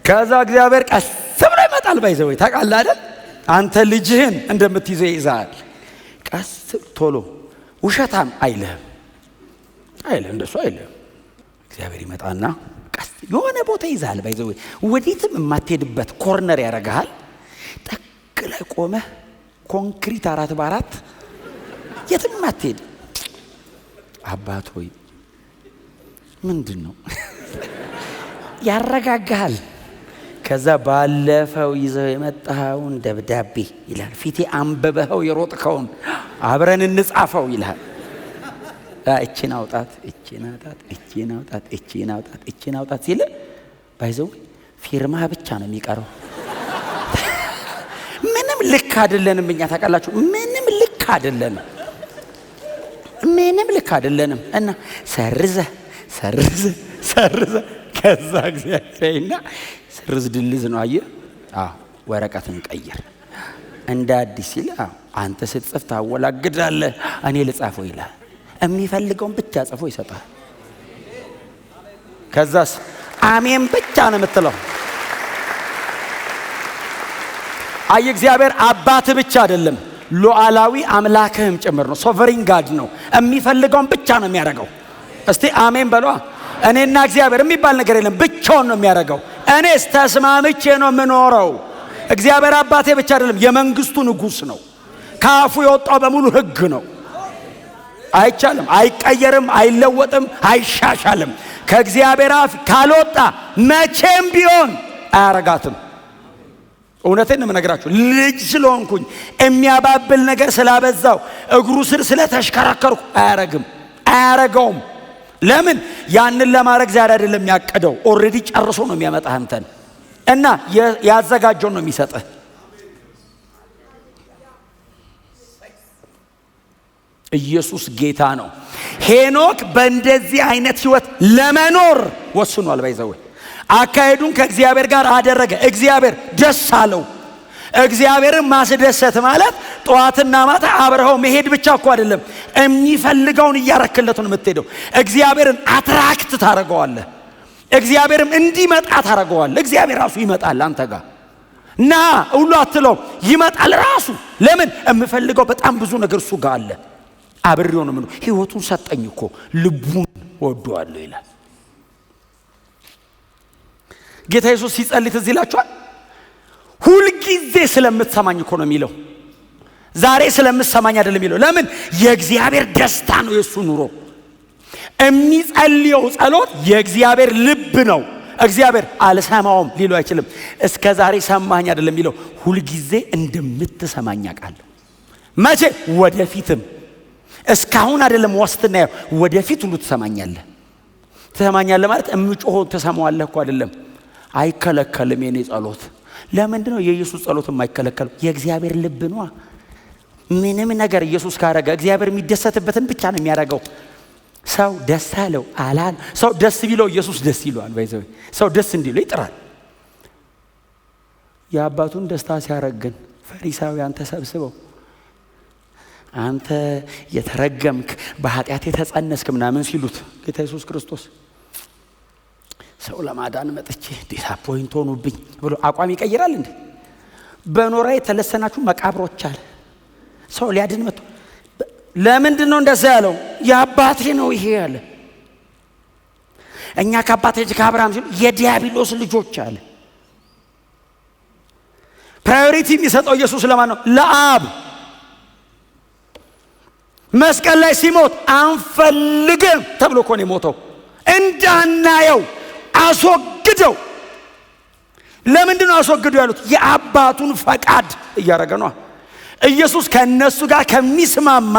ከዛ እግዚአብሔር ቀስ ብሎ ይመጣል። ባይዘው ታውቃለህ አይደል? አንተ ልጅህን እንደምትይዘው ይዛል። ቀስ ቶሎ ውሸታም አይልህም፣ እንደሱ አይልህም። እግዚአብሔር ይመጣና ቀስ የሆነ ቦታ ይዛል። ባይዘው ወዴትም የማትሄድበት ኮርነር ያረጋሃል። ጠቅ ላይ ቆመህ ኮንክሪት 4x4 የትም አትሄድ። አባት ሆይ ምንድነው? ያረጋጋሃል። ከዛ ባለፈው ይዘው የመጣኸውን ደብዳቤ ይላል፣ ፊቴ አንበበኸው የሮጥከውን አብረን እንጻፈው ይላል። እቺን አውጣት፣ እቺን አውጣት፣ እቺን አውጣት፣ እቺን አውጣት፣ እቺን አውጣት ሲል ባይዘው ፊርማ ብቻ ነው የሚቀረው። ምንም ልክ አይደለንም እኛ ታውቃላችሁ። ምንም ልክ አይደለንም፣ ምንም ልክ አይደለንም። እና ሰርዘ ከዛ እግዚአብሔርና ሰርዝ ድልዝ ነው። አየህ? ወረቀትን ቀይር እንደ አዲስ ሲል አንተ ስትጽፍ ታወላግዳለህ፣ እኔ ልጻፈው ይላል። የሚፈልገውን ብቻ ጽፎ ይሰጣል። ከዛስ አሜን ብቻ ነው የምትለው። አይ እግዚአብሔር አባት ብቻ አይደለም፣ ሉዓላዊ አምላክህም ጭምር ነው። ሶቨሪን ጋድ ነው። የሚፈልገውን ብቻ ነው የሚያደርገው። እስቲ አሜን በሏ። እኔና እግዚአብሔር የሚባል ነገር የለም፣ ብቻውን ነው የሚያደርገው። እኔስ ተስማምቼ ነው የምኖረው። እግዚአብሔር አባቴ ብቻ አይደለም፣ የመንግስቱ ንጉስ ነው። ከአፉ የወጣው በሙሉ ህግ ነው። አይቻልም፣ አይቀየርም፣ አይለወጥም፣ አይሻሻልም። ከእግዚአብሔር አፍ ካልወጣ መቼም ቢሆን አያረጋትም። እውነቴን ነው የምነግራችሁ። ልጅ ስለሆንኩኝ የሚያባብል ነገር ስላበዛው እግሩ ስር ስለተሽከረከርኩ አያረገውም። ለምን? ያንን ለማድረግ ዛሬ አይደለም ያቀደው፣ ኦሬዲ ጨርሶ ነው የሚያመጣህ አንተን እና ያዘጋጀው ነው የሚሰጥህ። ኢየሱስ ጌታ ነው። ሄኖክ በእንደዚህ አይነት ህይወት ለመኖር ወስኗል። ባይዘው አካሄዱን ከእግዚአብሔር ጋር አደረገ። እግዚአብሔር ደስ አለው። እግዚአብሔርን ማስደሰት ማለት ጠዋትና ማታ አብረው መሄድ ብቻ እኮ አይደለም። የሚፈልገውን እያረክለት ነው የምትሄደው። እግዚአብሔርን አትራክት ታረጋዋለህ። እግዚአብሔርም እንዲመጣ ታረጋዋለህ። እግዚአብሔር ራሱ ይመጣል አንተ ጋር ና ሁሉ አትለው፣ ይመጣል ራሱ። ለምን? የምፈልገው በጣም ብዙ ነገር እሱ ጋር አለ። አብሬው ነው ምነው ህይወቱን ሰጠኝ እኮ ልቡን ወዷለሁ ይላል ጌታ ኢየሱስ ሲጸልይ ትዝ ይላችኋል። ሁሉ ጊዜ ስለምትሰማኝ እኮ ነው የሚለው። ዛሬ ስለምትሰማኝ አይደለም የሚለው። ለምን? የእግዚአብሔር ደስታ ነው የሱ ኑሮ። የሚጸልየው ጸሎት የእግዚአብሔር ልብ ነው። እግዚአብሔር አልሰማውም ሊሉ አይችልም። እስከ ዛሬ ሰማኝ አይደለም የሚለው። ሁሉ ጊዜ እንደምትሰማኝ አውቃለሁ። መቼ? ወደፊትም። እስካሁን አይደለም ዋስትና፣ ወደፊት ሁሉ ትሰማኛለህ። ትሰማኛለህ ማለት እምጮህ ተሰማዋለህ እኮ አይደለም። አይከለከልም የኔ ጸሎት። ለምንድን ነው የኢየሱስ ጸሎት የማይከለከለው? የእግዚአብሔር ልብ ነው። ምንም ነገር ኢየሱስ ካረገ እግዚአብሔር የሚደሰትበትን ብቻ ነው የሚያደርገው። ሰው ደስ አለው አላል። ሰው ደስ ቢለው ኢየሱስ ደስ ይለዋል። ባይዘው ሰው ደስ እንዲለው ይጥራል። የአባቱን ደስታ ሲያረግን ፈሪሳውያን ተሰብስበው አንተ የተረገምክ በኃጢአት የተጸነስክ ምናምን ሲሉት ጌታ ኢየሱስ ክርስቶስ ሰው ለማዳን መጥቼ ዲስአፖይንት ሆኑብኝ ብሎ አቋም ይቀይራል እንዴ? በኖራ የተለሰናችሁ መቃብሮች አለ። ሰው ሊያድን መጥቶ ለምንድን ነው እንደዛ ያለው? የአባቴ ነው ይሄ አለ። እኛ ከአባቴ ከአብርሃም ሲሉ የዲያብሎስ ልጆች አለ። ፕራዮሪቲ የሚሰጠው ኢየሱስ ለማን ነው? ለአብ። መስቀል ላይ ሲሞት አንፈልግም ተብሎ እኮ ነው የሞተው። እንዳናየው አስወግደው። ለምንድን ነው አስወግደው ያሉት? የአባቱን ፈቃድ እያደረገ ነው። ኢየሱስ ከነሱ ጋር ከሚስማማ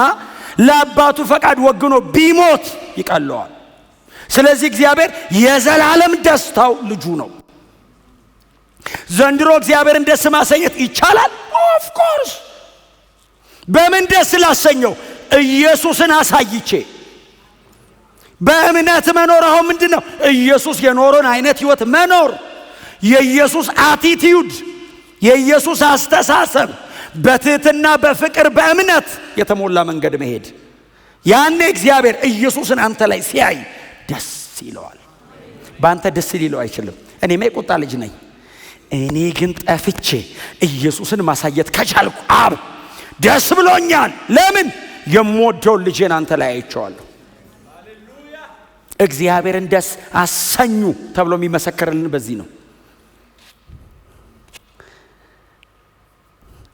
ለአባቱ ፈቃድ ወግኖ ቢሞት ይቀለዋል። ስለዚህ እግዚአብሔር የዘላለም ደስታው ልጁ ነው። ዘንድሮ እግዚአብሔርን ደስ ማሰኘት ይቻላል? ኦፍ ኮርስ። በምን ደስ ላሰኘው? ኢየሱስን አሳይቼ በእምነት መኖር። አሁን ምንድነው? ኢየሱስ የኖረን አይነት ህይወት መኖር። የኢየሱስ አቲቲዩድ፣ የኢየሱስ አስተሳሰብ፣ በትህትና በፍቅር በእምነት የተሞላ መንገድ መሄድ። ያኔ እግዚአብሔር ኢየሱስን አንተ ላይ ሲያይ ደስ ይለዋል። በአንተ ደስ ሊለው አይችልም። እኔ የቁጣ ልጅ ነኝ። እኔ ግን ጠፍቼ ኢየሱስን ማሳየት ከቻልኩ አብ ደስ ብሎኛል። ለምን? የምወደውን ልጄን አንተ ላይ አይቼዋለሁ። እግዚአብሔርን ደስ አሰኙ ተብሎ የሚመሰከርልን በዚህ ነው።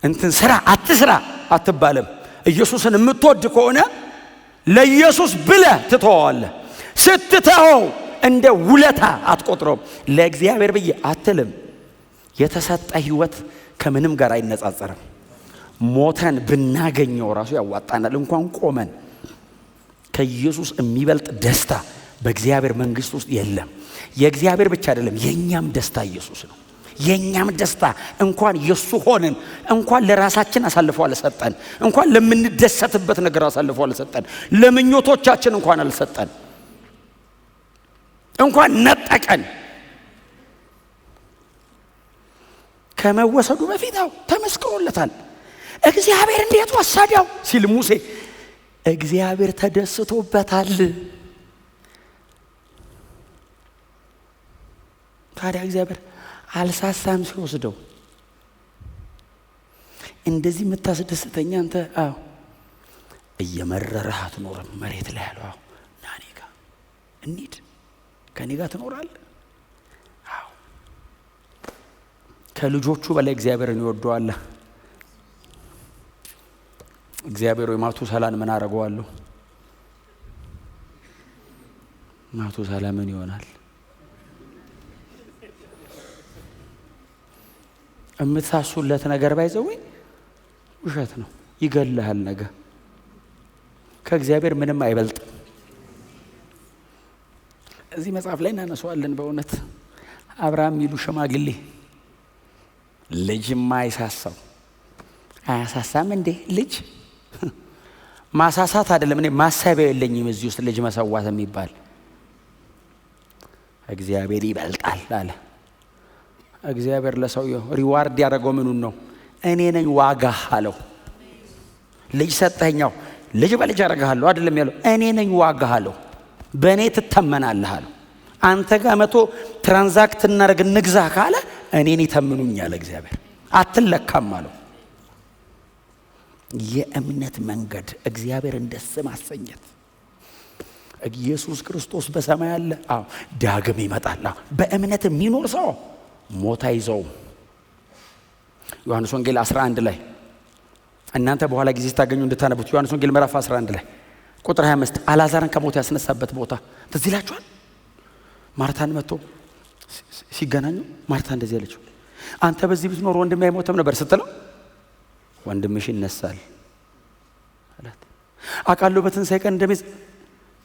እንትን ስራ አትስራ አትባለም። ኢየሱስን የምትወድ ከሆነ ለኢየሱስ ብለህ ትተዋለህ። ስትተው እንደ ውለታ አትቆጥረውም። ለእግዚአብሔር ብዬ አትልም። የተሰጠ ህይወት ከምንም ጋር አይነጻጸርም። ሞተን ብናገኘው ራሱ ያዋጣናል። እንኳን ቆመን ከኢየሱስ የሚበልጥ ደስታ በእግዚአብሔር መንግስት ውስጥ የለም። የእግዚአብሔር ብቻ አይደለም፣ የኛም ደስታ ኢየሱስ ነው። የኛም ደስታ እንኳን ኢየሱስ ሆነን እንኳን ለራሳችን አሳልፎ አልሰጠን፣ እንኳን ለምንደሰትበት ነገር አሳልፎ አልሰጠን፣ ለምኞቶቻችን እንኳን አልሰጠን፣ እንኳን ነጠቀን። ከመወሰዱ በፊት ተመስክሮለታል። እግዚአብሔር እንዴት ወሰደው ሲል ሙሴ እግዚአብሔር ተደስቶበታል። ታዲያ እግዚአብሔር አልሳሳም ሲወስደው። እንደዚህ የምታስደስተኛ አንተ እየመረረህ አትኖርም። መሬት ላይ ያለው ና እኔ ጋር እንሂድ፣ ከእኔ ጋር ትኖራለህ። ከልጆቹ በላይ እግዚአብሔርን ይወደዋል። እግዚአብሔር ወይ ማቱሳላን ምን አረጋዋለሁ? ማቱሳላ ምን ይሆናል? እምትሳሱለት ነገር ባይዘው ውሸት ነው፣ ይገልሃል። ነገ ከእግዚአብሔር ምንም አይበልጥም። እዚህ መጽሐፍ ላይ እናነሳዋለን። በእውነት አብርሃም ይሉ ሽማግሌ ልጅማ አይሳሳው አያሳሳም እንዴ? ልጅ ማሳሳት አይደለም። እኔ ማሰቢያ የለኝም እዚህ ውስጥ ልጅ መሰዋት የሚባል። እግዚአብሔር ይበልጣል አለ። እግዚአብሔር ለሰውየው ሪዋርድ ያደረገው ምኑን ነው? እኔ ነኝ ዋጋ አለው። ልጅ ሰጠኸኛው፣ ልጅ በልጅ አደርግሃለሁ አይደለም ያለው፣ እኔ ነኝ ዋጋ አለው። በእኔ ትተመናለህ አለው። አንተ ጋር መቶ ትራንዛክት እናደርግ እንግዛ ካለ እኔን ይተምኑኛል እግዚአብሔር፣ አትለካም አለው። የእምነት መንገድ እግዚአብሔርን ደስ ማሰኘት። ኢየሱስ ክርስቶስ በሰማይ አለ። አዎ ዳግም ይመጣል። በእምነት የሚኖር ሰው ሞት አይዘውም። ዮሐንስ ወንጌል 11 ላይ እናንተ በኋላ ጊዜ ስታገኙ እንድታነቡት። ዮሐንስ ወንጌል ምዕራፍ 11 ላይ ቁጥር 25 አልዓዛርን ከሞት ያስነሳበት ቦታ ትዝ ይላችኋል? ማርታን መጥቶ ሲገናኙ ማርታ እንደዚህ አለችው፣ አንተ በዚህ ብትኖር ወንድሜ አይሞትም ነበር ስትለው፣ ወንድምሽ ይነሳል አላት። አውቃለሁ በትንሣኤ ቀን እንደሚዝ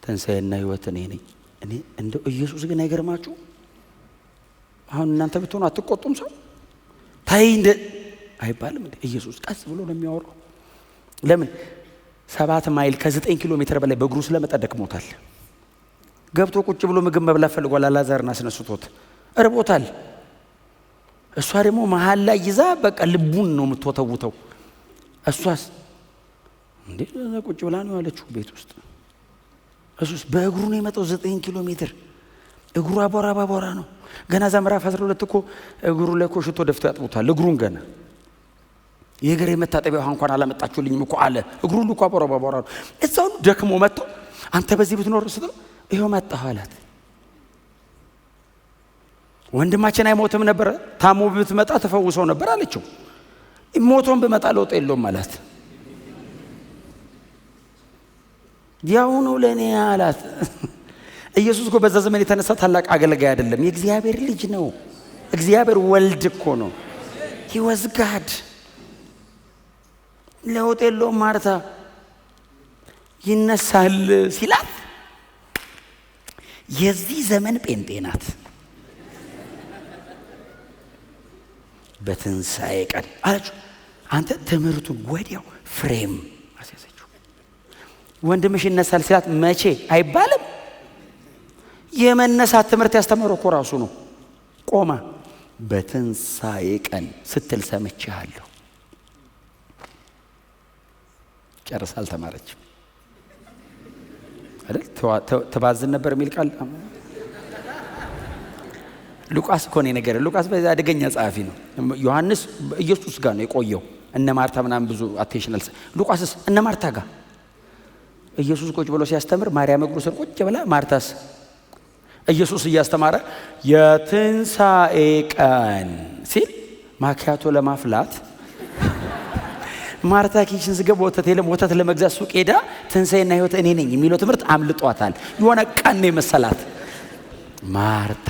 ትንሣኤና ሕይወት እኔ ነኝ። እኔ እንደው ኢየሱስ ግን አይገርማችሁ? አሁን እናንተ ብትሆኑ አትቆጡም? ሰው ታይ እንደ አይባልም እንዴ? ኢየሱስ ቀስ ብሎ ነው የሚያወራው። ለምን 7 ማይል ከ9 ኪሎ ሜትር በላይ በእግሩ ስለመጠደቅ ሞታል። ገብቶ ቁጭ ብሎ ምግብ መብላት ፈልጓል። አልዓዛርን አስነስቶት እርቦታል። እሷ ደግሞ መሃል ላይ ይዛ በቃ ልቡን ነው የምትወተውተው። እሷስ እንዴ ቁጭ ብላ ነው ያለችው ቤት ውስጥ። እሱስ በእግሩ ነው የመጣው 9 ኪሎ ሜትር። እግሩ አቧራ ባቧራ ነው። ገና እዛ ምዕራፍ 12 እኮ እግሩ ላይ እኮ ሽቶ ደፍቶ ያጥቡታል እግሩን። ገና የእግር መታጠቢያ ውሃ እንኳን አላመጣችሁልኝም እኮ አለ። እግሩ ሁሉ እኮ አቧራ ባቧራ ነው። እዛው ደክሞ መጥቶ አንተ በዚህ ብትኖር ስትለው ይሄው መጣሁ አላት። ወንድማችን አይሞትም ነበር? ታሞ ብትመጣ ተፈውሰው ነበር አለችው። ሞቶም ብመጣ ለውጥ የለውም አላት። ያው ነው ለኔ አላት። ኢየሱስ እኮ በዛ ዘመን የተነሳ ታላቅ አገልጋይ አይደለም፣ የእግዚአብሔር ልጅ ነው። እግዚአብሔር ወልድ እኮ ነው። he was God። ለውጥ የለውም። ማርታ ይነሳል ሲላት የዚህ ዘመን ጴንጤ ናት። በትንሣኤ ቀን አለችው። አንተ ትምህርቱን ወዲያው ፍሬም አስያዘችው። ወንድምሽ ይነሳል ሲላት መቼ አይባልም። የመነሳት ትምህርት ያስተማረው እኮ ራሱ ነው። ቆማ በትንሣኤ ቀን ስትል ሰምቼሃለሁ። ጨርሳ አልተማረችም አይደል? ተባዝን ነበር የሚል ቃል ሉቃስ እኮ ነው ነገር። ሉቃስ በዛ አደገኛ ጸሐፊ ነው። ዮሐንስ ኢየሱስ ጋር ነው የቆየው። እነ ማርታ ምናምን ብዙ አቴንሽናል። ሉቃስስ እነ ማርታ ጋር ኢየሱስ ቁጭ ብሎ ሲያስተምር ማርያም እግሩ ስር ቁጭ ብላ፣ ማርታስ ኢየሱስ እያስተማረ የትንሣኤ ቀን ሲል ማኪያቶ ለማፍላት ማርታ ኪችን ስገባ ወተት ለመግዛት ሱቅ ሄዳ ትንሣኤና ሕይወት እኔ ነኝ የሚለው ትምህርት አምልጧታል። የሆነ ቀን ነው የመሰላት። ማርታ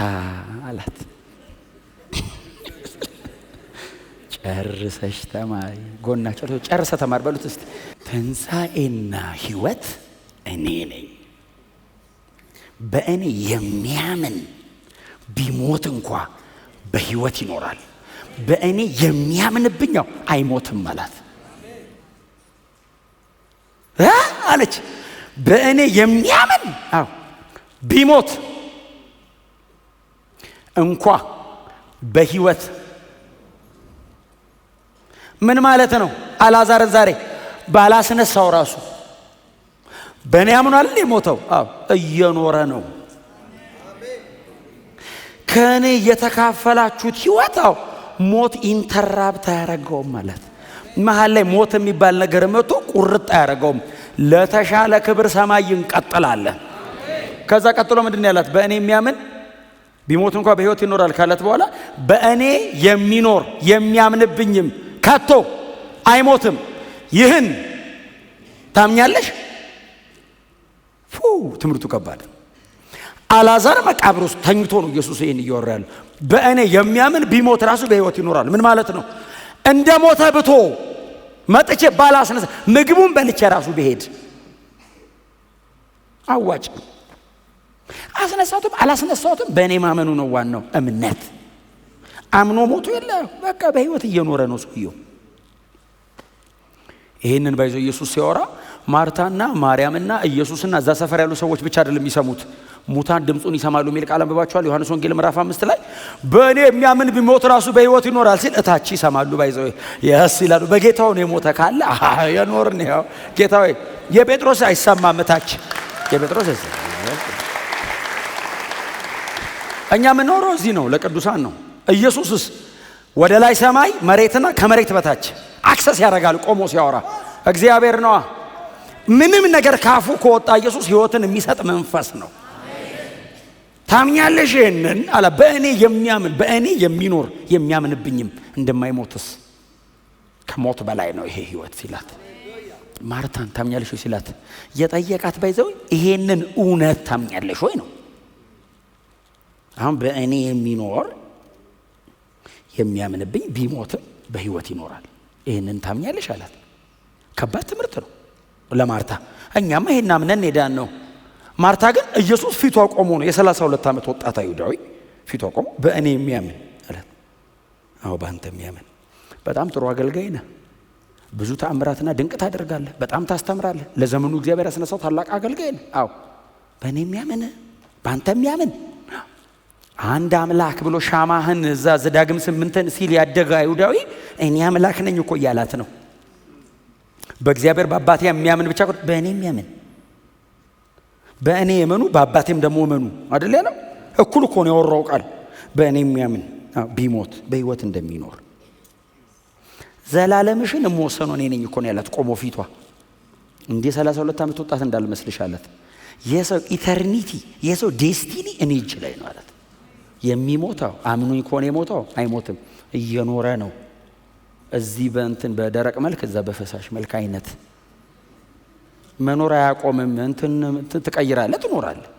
አላት ጨርሰሽ ተማሪ። ጎናቸው ጨርሰ ተማር በሉት እስቲ። ትንሣኤና ሕይወት እኔ ነኝ። በእኔ የሚያምን ቢሞት እንኳ በሕይወት ይኖራል። በእኔ የሚያምንብኝ አይሞትም አላት። አለች በእኔ የሚያምን ቢሞት እንኳ በሕይወት። ምን ማለት ነው? አልዓዛርን ዛሬ ባላስነሳው ራሱ በእኔ ያምኗል የሞተው እየኖረ ነው። ከእኔ የተካፈላችሁት ሕይወት ሞት ኢንተራፕት አያረገውም ማለት። መሀል ላይ ሞት የሚባል ነገር መጥቶ ቁርጥ አያረገውም። ለተሻለ ክብር ሰማይ እንቀጥላለን። ከዛ ቀጥሎ ምንድን ያላት? በእኔ የሚያምን ቢሞት እንኳን በሕይወት ይኖራል ካለት በኋላ በእኔ የሚኖር የሚያምንብኝም ከቶ አይሞትም። ይህን ታምኛለሽ? ትምህርቱ ከባድ። አልዓዛር መቃብር ውስጥ ተኝቶ ነው ኢየሱስ ይሄን እያወራ ያለው። በእኔ የሚያምን ቢሞት ራሱ በሕይወት ይኖራል። ምን ማለት ነው? እንደ ሞተ ብቶ መጥቼ ባላስነሳ ምግቡን በልቼ ራሱ ብሄድ አዋጭ ነው። አስነሳውትም አላስነሳውትም በእኔ ማመኑ ነው ዋናው። እምነት አምኖ ሞቶ የለ በቃ በሕይወት እየኖረ ነው ሰውየው። ይሄንን ባይዞ ኢየሱስ ሲያወራ ማርታና ማርያምና ኢየሱስና እዛ ሰፈር ያሉ ሰዎች ብቻ አይደለም የሚሰሙት፣ ሙታን ድምጹን ይሰማሉ የሚል ቃል አንብባችኋል። ዮሐንስ ወንጌል ምዕራፍ 5 ላይ በእኔ የሚያምን ቢሞት ራሱ በሕይወት ይኖራል ሲል እታች ይሰማሉ። ባይዞ ያስ ይላሉ። በጌታው ነው የሞተ ካለ የኖርን ያው ጌታው የጴጥሮስ አይሰማም። እታች የጴጥሮስ እኛ የምንኖረው እዚህ ነው፣ ለቅዱሳን ነው። ኢየሱስስ ወደ ላይ ሰማይ መሬትና ከመሬት በታች አክሰስ ያደርጋል ቆሞ ሲያወራ። እግዚአብሔር ነዋ። ምንም ነገር ካፉ ከወጣ ኢየሱስ ሕይወትን የሚሰጥ መንፈስ ነው። ታምኛለሽ? ይሄንን አለ። በእኔ የሚያምን በእኔ የሚኖር የሚያምንብኝም እንደማይሞትስ ከሞት በላይ ነው ይሄ ሕይወት ሲላት፣ ማርታን ታምኛለሽ ወይ ሲላት የጠየቃት ባይዘው ይሄንን እውነት ታምኛለሽ ወይ ነው። አሁን በእኔ የሚኖር የሚያምንብኝ ቢሞትም በሕይወት ይኖራል። ይሄንን ታምኛለሽ አላት። ከባድ ትምህርት ነው ለማርታ። እኛማ ይሄን አምነን ሄዳን ነው። ማርታ ግን ኢየሱስ ፊቷ ቆሞ ነው፣ የ32 ዓመት ወጣት አይሁዳዊ ፊቷ ቆሞ በእኔ የሚያምን አላት። አዎ በአንተ የሚያምን በጣም ጥሩ አገልጋይ ነህ፣ ብዙ ተአምራትና ድንቅ ታደርጋለህ፣ በጣም ታስተምራለህ፣ ለዘመኑ እግዚአብሔር ያስነሳው ታላቅ አገልጋይ ነህ። አዎ በእኔ የሚያምን በአንተ የሚያምን አንድ አምላክ ብሎ ሻማህን እዛ ዘዳግም 8 ሲል ያደገ አይሁዳዊ እኔ አምላክ ነኝ እኮ እያላት ነው። በእግዚአብሔር በአባቴ የሚያምን ብቻ በእኔ የሚያምን በእኔ የመኑ በአባቴም ደግሞ እመኑ አይደል ያለው? እኩል እኮ ነው ያወራው ቃል። በእኔ የሚያምን ቢሞት በሕይወት እንደሚኖር ዘላለምሽን እምወሰነው እኔ ነኝ እኮ ነው ያላት ቆሞ ፊቷ። እንደ 32 ዓመት ወጣት እንዳልመስልሽ አላት። የሰው ኢተርኒቲ የሰው ዴስቲኒ እኔ እጅ ላይ ነው አላት። የሚሞተው አምኑኝ ከሆነ የሞተው አይሞትም፣ እየኖረ ነው። እዚህ በእንትን በደረቅ መልክ እዛ በፈሳሽ መልክ አይነት መኖር አያቆምም። እንትን ትቀይራለህ፣ ትኖራለህ።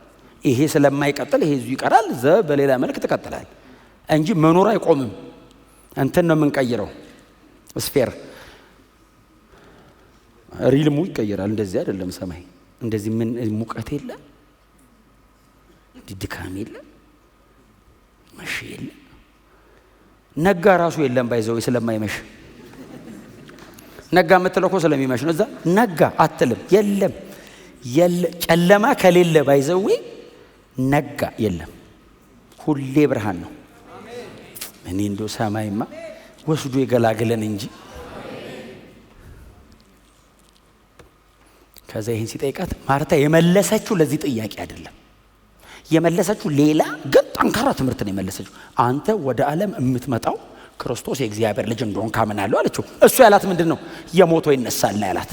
ይሄ ስለማይቀጥል ይሄ እዚሁ ይቀራል፣ እዛ በሌላ መልክ ትቀጥላል እንጂ መኖር አይቆምም። እንትን ነው የምንቀይረው። ስፌር ሪልሙ ይቀይራል። እንደዚህ አይደለም ሰማይ። እንደዚህ ምን ሙቀት የለ፣ ድካም የለ፣ መሽ የለ፣ ነጋ ራሱ የለም። ባይዘው ስለማይመሽ ነጋ የምትለው እኮ ስለሚመሽ ነው። እዛ ነጋ አትልም። የለም ጨለማ ከሌለ ባይዘው ነጋ የለም። ሁሌ ብርሃን ነው። እኔ እንደው ሰማይማ ወስዶ የገላገለን እንጂ። ከዛ ይሄን ሲጠይቃት ማርታ የመለሰችው ለዚህ ጥያቄ አይደለም የመለሰችው፣ ሌላ ግን ጠንካራ ትምህርት ነው የመለሰችው። አንተ ወደ ዓለም የምትመጣው ክርስቶስ የእግዚአብሔር ልጅ እንደሆን ካምናለሁ አለችው። እሱ ያላት ምንድን ነው? የሞተው ይነሳል ነው ያላት።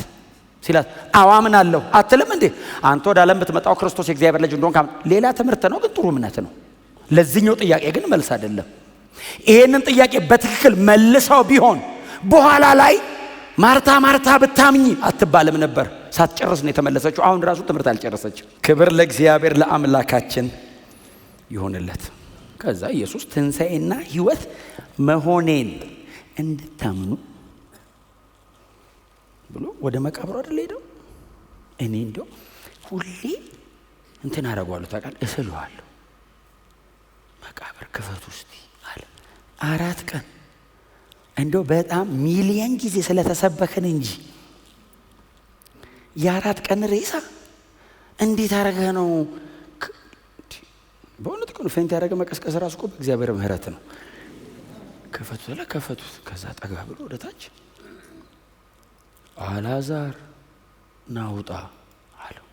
ሲላት አዎ አምናለሁ አትልም እንዴ? አንተ ወደ ዓለም ብትመጣው ክርስቶስ የእግዚአብሔር ልጅ እንደሆን ሌላ ትምህርት ነው፣ ግን ጥሩ እምነት ነው። ለዚህኛው ጥያቄ ግን መልስ አይደለም። ይሄንን ጥያቄ በትክክል መልሰው ቢሆን በኋላ ላይ ማርታ ማርታ ብታምኚ አትባልም ነበር። ሳትጨርስ ነው የተመለሰችው። አሁን ራሱ ትምህርት አልጨረሰችም። ክብር ለእግዚአብሔር ለአምላካችን ይሆንለት። ከዛ ኢየሱስ ትንሣኤና ሕይወት መሆኔን እንድታምኑ ብሎ ወደ መቃብሩ አይደል ሄደው። እኔ እንደው ሁሌ እንትን አደርገዋለሁ ታውቃለህ፣ እስለዋለሁ። መቃብር ክፈቱ እስቲ አለ። 4 ቀን እንደው በጣም ሚሊየን ጊዜ ስለተሰበከን እንጂ የ4 ቀን ሬሳ እንዴት አደረገ ነው? በእውነት እኮ ፌንት ያደረገ መቀስቀስ ራሱ እኮ በእግዚአብሔር ምሕረት ነው። ከፈቱት ከፈቱት። ከዛ ጠጋ ብሎ ወደ ታች አልዓዛር ናውጣ አለው።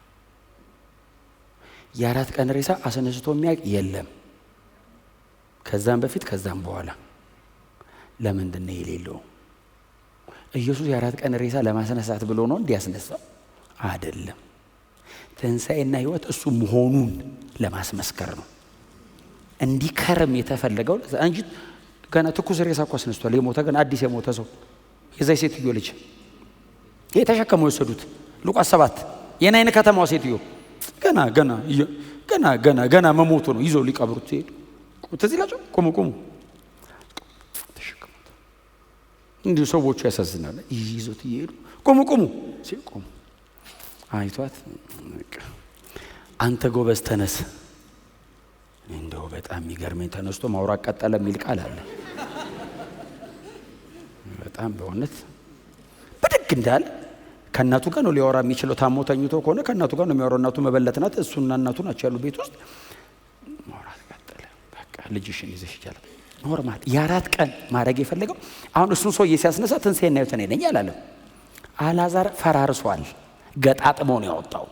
የ4 ቀን ሬሳ አስነስቶ የሚያውቅ የለም። ከዛም በፊት ከዛም በኋላ ለምንድን ነው የሌለው? ኢየሱስ የ4 ቀን ሬሳ ለማስነሳት ብሎ ነው እንዲያስነሳው አይደለም። ትንሣኤና ሕይወት እሱ መሆኑን ለማስመስከር ነው እንዲከርም የተፈለገው እንጂ ገና ትኩስ ሬሳ እኮ አስነስቷል። የሞተ ገና አዲስ የሞተ ሰው የዛይ ሴትዮ ልጅ የተሸከመው የወሰዱት ሉቃስ 7 የናይን ከተማው ሴትዮ ገና ገና መሞቱ ነው። ይዞ ሊቀብሩት ሲሄዱ ትዝ ይላችሁ። ቁሙ ተሸክሙት። እንዲሁ ሰዎቹ ያሳዝናል። ይዞት ይሄዱ። ቁሙ ሲቆሙ አይቷት አንተ ጎበዝ ተነስ። እንደው በጣም የሚገርመኝ ተነስቶ ማውራት ቀጠለ የሚል ቃል አለ። በጣም በእውነት ብድግ እንዳለ ከእናቱ ጋር ነው ሊያወራ የሚችለው። ታሞ ተኝቶ ከሆነ ከእናቱ ጋር ነው የሚያወራው። እናቱ መበለት ናት። እሱና እናቱ ናቸው ያሉ ቤት ውስጥ። ማውራት ቀጠለ። በቃ ልጅሽን ይዘሽ ይቻላል ኖርማል። የ4 ቀን ማድረግ የፈለገው አሁን እሱን ሰውዬ ሲያስነሳ ትንሣኤና ሕይወት እኔ ነኝ አላለም። አልዓዛር ፈራርሷል። ገጣጥሞ ነው ያወጣው።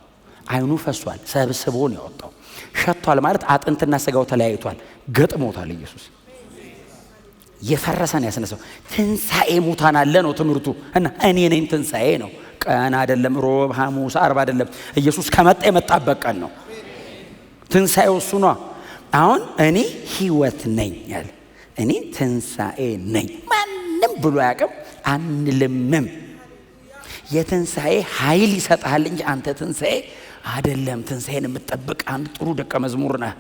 አይኑ ፈሷል። ሰብስቦ ነው ያወጣው። ሸቷል ማለት አጥንትና ስጋው ተለያይቷል። ገጥሞታል። ኢየሱስ የፈረሰን ያስነሳው። ትንሣኤ ሙታን አለ ነው ትምህርቱ። እና እኔ ነኝ ትንሣኤ ነው። ቀን አይደለም፣ ሮብ፣ ሐሙስ፣ ዓርብ አይደለም። ኢየሱስ ከመጣ የመጣበት ቀን ነው። ትንሣኤው እሱ ነው። አሁን እኔ ሕይወት ነኝ ያለ እኔ ትንሣኤ ነኝ ማንም ብሎ ያቅም አንልምም። የትንሣኤ ኃይል ይሰጣል እንጂ አንተ ትንሣኤ አይደለም። ትንሣኤን የምትጠብቅ አንድ ጥሩ ደቀ መዝሙር ነህ።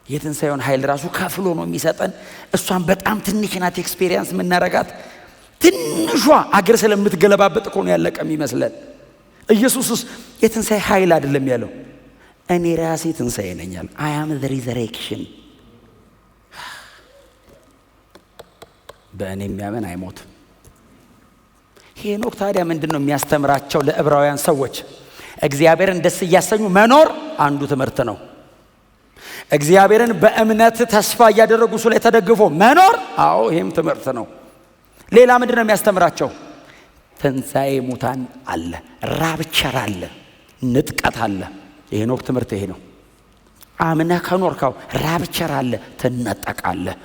የትንሣኤውን ኃይል ራሱ ከፍሎ ነው የሚሰጠን። እሷን በጣም ትንሽ ናት ኤክስፔሪየንስ የምናረጋት። ትንሿ አገር ስለምትገለባበጥ እኮ ነው ያለቀ የሚመስለን። ኢየሱስስ የትንሣኤ ኃይል አይደለም ያለው፣ እኔ ራሴ ትንሣኤ ነኝ አለ። I am the resurrection። በእኔ የሚያምን አይሞትም። ሄኖክ ታዲያ ምንድነው የሚያስተምራቸው ለዕብራውያን ሰዎች? እግዚአብሔርን ደስ እያሰኙ መኖር አንዱ ትምህርት ነው። እግዚአብሔርን በእምነት ተስፋ እያደረጉ እሱ ላይ ተደግፎ መኖር፣ አዎ ይሄም ትምህርት ነው። ሌላ ምንድነው የሚያስተምራቸው? ትንሣኤ ሙታን አለ፣ ራብቸር አለ፣ ንጥቀት አለ። የሄኖክ ትምህርት ይሄ ነው። አምነህ ከኖርከው ራብቸር አለ፣ ትነጠቃለህ።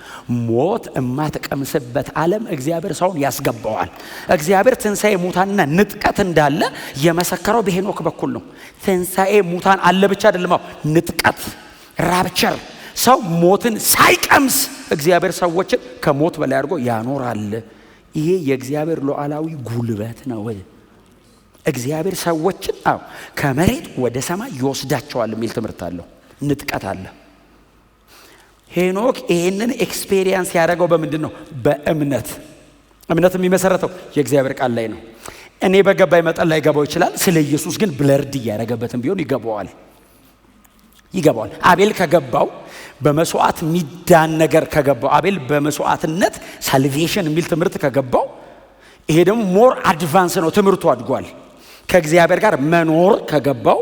ሞት እማትቀምስበት ዓለም እግዚአብሔር ሰውን ያስገባዋል። እግዚአብሔር ትንሣኤ ሙታንና ንጥቀት እንዳለ የመሰከረው በሄኖክ በኩል ነው። ትንሣኤ ሙታን አለ ብቻ አይደለም፣ ንጥቀት፣ ራብቸር። ሰው ሞትን ሳይቀምስ እግዚአብሔር ሰዎችን ከሞት በላይ አድርጎ ያኖራል። ይሄ የእግዚአብሔር ሉዓላዊ ጉልበት ነው። እግዚአብሔር ሰዎችን ከመሬት ወደ ሰማይ ይወስዳቸዋል የሚል ትምህርት አለው። ንጥቀት አለ። ሄኖክ ይሄንን ኤክስፔሪየንስ ያደረገው በምንድን ነው? በእምነት። እምነት የሚመሰረተው የእግዚአብሔር ቃል ላይ ነው። እኔ በገባኝ መጠን ላይ ገባው ይችላል። ስለ ኢየሱስ ግን ብለርድ እያደረገበትም ቢሆን ይገባዋል። አቤል ከገባው በመስዋዕት ሚዳን ነገር ከገባው፣ አቤል በመስዋዕትነት ሳልቬሽን የሚል ትምህርት ከገባው፣ ይሄ ደግሞ ሞር አድቫንስ ነው። ትምህርቱ አድጓል። ከእግዚአብሔር ጋር መኖር ከገባው፣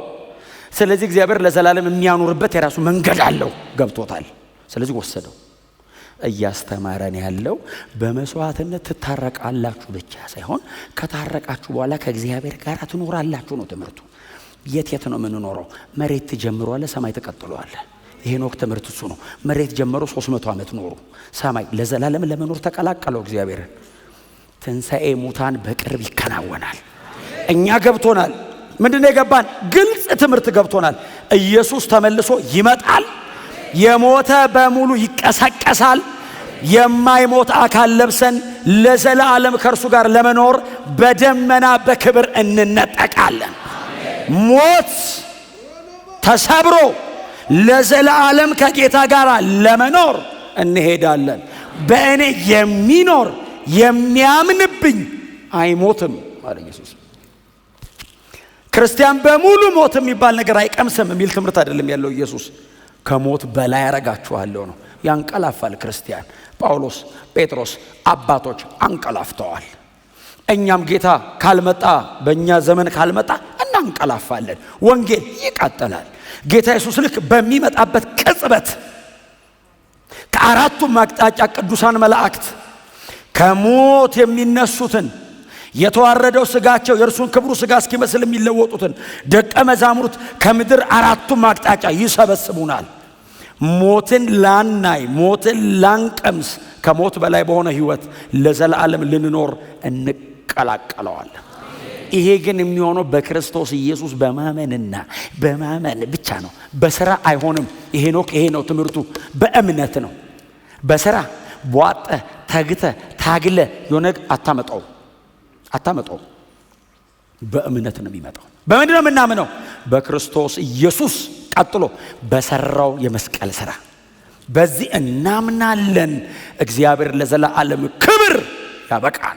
ስለዚህ እግዚአብሔር ለዘላለም የሚያኖርበት የራሱ መንገድ አለው፣ ገብቶታል። ስለዚህ ወሰደው። እያስተማረን ያለው በመስዋዕትነት ትታረቃላችሁ ብቻ ሳይሆን ከታረቃችሁ በኋላ ከእግዚአብሔር ጋር ትኖራላችሁ ነው ትምህርቱ። የት ነው የምንኖረው? መሬት ትጀምሯል፣ ሰማይ ተቀጥሏል። የሄኖክ ትምህርት እሱ ነው። መሬት ጀመሩ፣ 300 ዓመት ኖሩ። ሰማይ ለዘላለም ለመኖር ተቀላቀለው እግዚአብሔር። ትንሣኤ ሙታን በቅርብ ይከናወናል። እኛ ገብቶናል። ምንድነው የገባን? ግልጽ ትምህርት ገብቶናል። ኢየሱስ ተመልሶ ይመጣል። የሞተ በሙሉ ይቀሰቀሳል። የማይሞት አካል ለብሰን ለዘላለም ከእርሱ ጋር ለመኖር በደመና በክብር እንነጠቃለን። ሞት ተሰብሮ ለዘላለም ከጌታ ጋር ለመኖር እንሄዳለን። በእኔ የሚኖር የሚያምንብኝ አይሞትም አለ ኢየሱስ። ክርስቲያን በሙሉ ሞት የሚባል ነገር አይቀምስም የሚል ትምህርት አይደለም ያለው ኢየሱስ። ከሞት በላይ ያረጋችኋለሁ ነው። ያንቀላፋል ክርስቲያን። ጳውሎስ፣ ጴጥሮስ አባቶች አንቀላፍተዋል። እኛም ጌታ ካልመጣ፣ በእኛ ዘመን ካልመጣ እናንቀላፋለን። ወንጌል ይቀጥላል። ጌታ ኢየሱስ ልክ በሚመጣበት ቅጽበት ከአራቱም አቅጣጫ ቅዱሳን መላእክት ከሞት የሚነሱትን የተዋረደው ስጋቸው የእርሱን ክብሩ ስጋ እስኪመስል የሚለወጡትን ደቀ መዛሙርት ከምድር አራቱም አቅጣጫ ይሰበስቡናል። ሞትን ላናይ፣ ሞትን ላንቀምስ፣ ከሞት በላይ በሆነ ህይወት ለዘላለም ልንኖር እንቀላቀለዋለን። ይሄ ግን የሚሆነው በክርስቶስ ኢየሱስ በማመንና በማመን ብቻ ነው። በስራ አይሆንም። ይሄ ነው ትምህርቱ። በእምነት ነው። በስራ ቧጠ ተግተ ታግለ የሆነ አታመጣው። በእምነት ነው የሚመጣው። በምንድን ነው የምናምነው? በክርስቶስ ኢየሱስ ቀጥሎ በሰራው የመስቀል ሥራ በዚህ እናምናለን። እግዚአብሔር ለዘላለም ክብር ያበቃል።